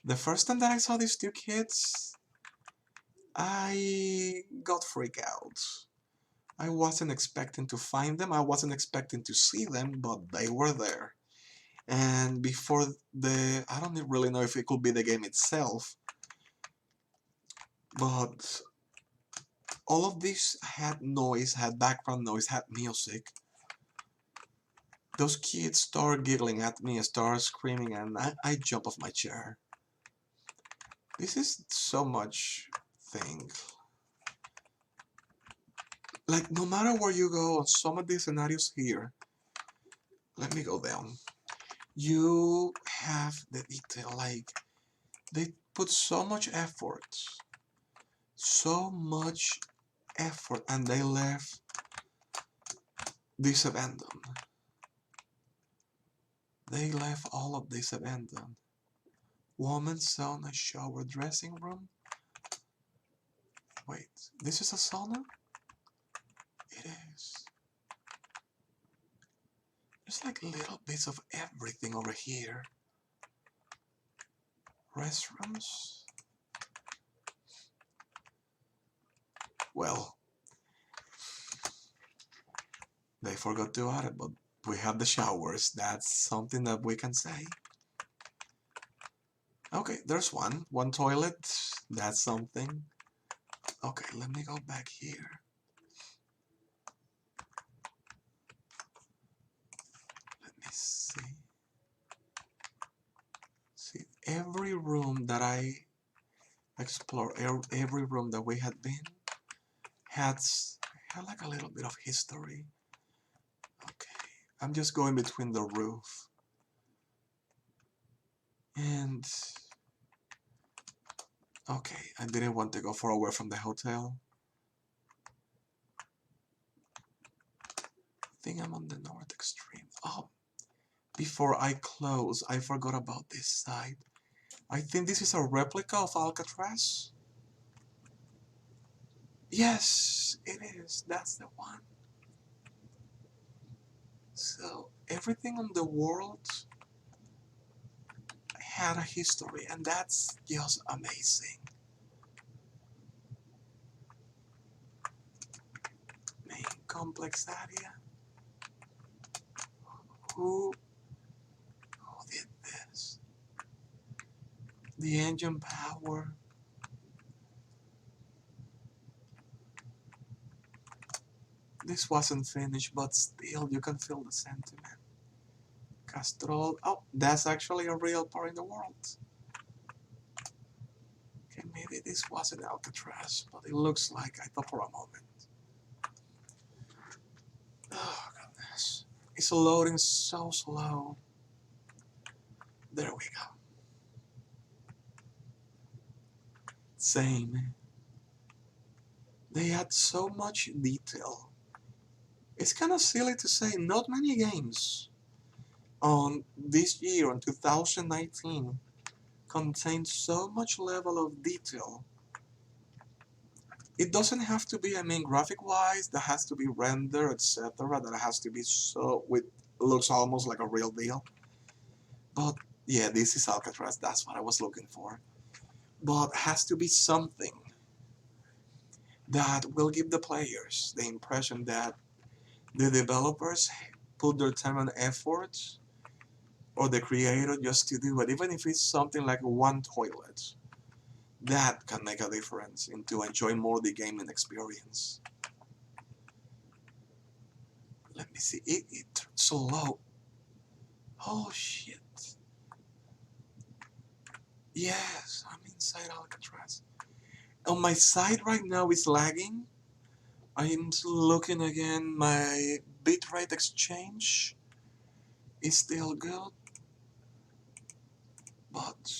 The first time that I saw these two kids, I got freaked out. I wasn't expecting to find them, I wasn't expecting to see them, but they were there. And before I don't really know if it could be the game itself, but all of this had noise, had background noise, had music. Those kids start giggling at me, start screaming, and I jump off my chair. This is so much thing. Like, no matter where you go on some of these scenarios here, let me go down. You have the detail, like, they put so much effort, and they left this abandoned. They left all of this abandoned. Woman, sauna, shower, dressing room. Wait, this is a sauna? It is. There's like little bits of everything over here. Restrooms. Well, they forgot to add it, but we have the showers. That's something that we can say. Okay, there's one toilet. That's something. Okay, let me go back here. Let me see. See, every room that I explored, every room that we had been, had like a little bit of history. Okay, I'm just going between the roof. And okay, I didn't want to go far away from the hotel. I think I'm on the north extreme. Oh, before I close, I forgot about this side. I think this is a replica of Alcatraz. Yes, it is. That's the one. So everything on the world had a history, and that's just amazing. Main complex area. Who did this? The engine power. This wasn't finished, but still you can feel the sentiment. Castrol. Oh, that's actually a real part in the world. Okay, maybe this wasn't Alcatraz, but it looks like I thought for a moment. Oh, goodness. It's loading so slow. There we go. Same. They had so much detail. It's kind of silly to say not many games on this year, on 2019, contain so much level of detail. It doesn't have to be, I mean, graphic-wise, that has to be rendered, etc. That has to be so, looks almost like a real deal. But yeah, this is Alcatraz, that's what I was looking for. But has to be something that will give the players the impression that the developers put their time and effort, or the creator just to do it, even if it's something like one toilet, that can make a difference into enjoying more the gaming experience. Let me see, it turned so low. Oh shit. Yes, I'm inside Alcatraz. On my side right now is lagging. I'm looking again, my bitrate exchange is still good, but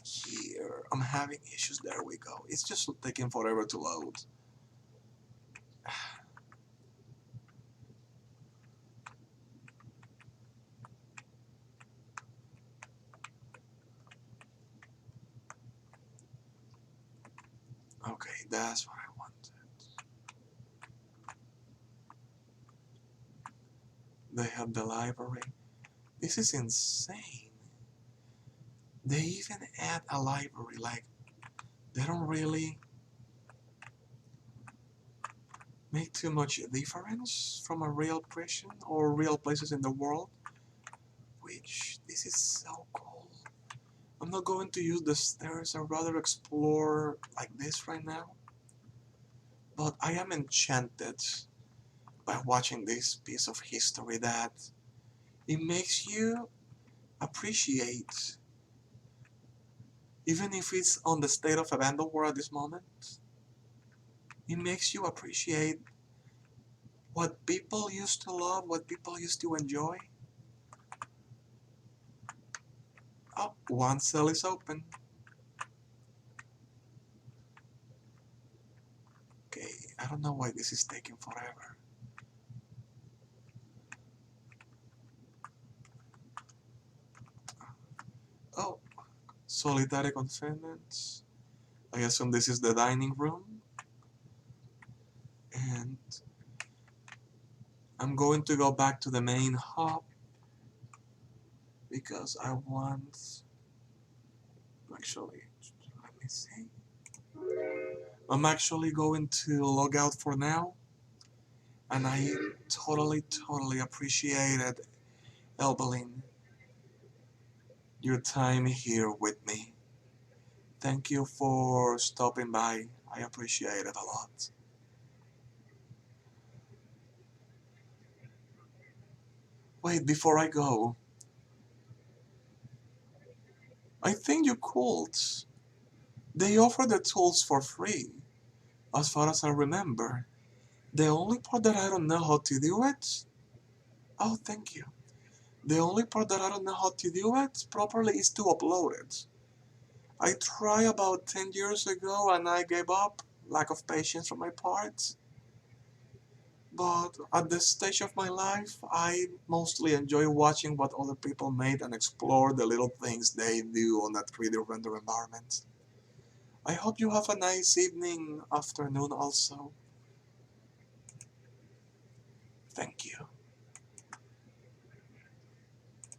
here I'm having issues. There we go. It's just taking forever to load. Okay, that's what I wanted. They have the library. This is insane. They even add a library, like, they don't really make too much difference from a real prison or real places in the world, which, this is so cool. I'm not going to use the stairs, I'd rather explore like this right now, but I am enchanted by watching this piece of history that it makes you appreciate, even if it's on the state of abandoned war at this moment, it makes you appreciate what people used to love, what people used to enjoy. Oh, one cell is open. Okay, I don't know why this is taking forever. Oh, solitary confinement. I assume this is the dining room. And I'm going to go back to the main hub because I want, actually, let me see. I'm actually going to log out for now, and I totally appreciated, Elbeline, your time here with me. Thank you for stopping by. I appreciate it a lot. Wait, before I go, I think you could. They offer the tools for free, as far as I remember. The only part that I don't know how to do it. Oh, thank you. The only part that I don't know how to do it properly is to upload it. I tried about 10 years ago and I gave up, lack of patience from my part. But at this stage of my life, I mostly enjoy watching what other people made and explore the little things they do on that 3D render environment. I hope you have a nice evening, afternoon also. Thank you.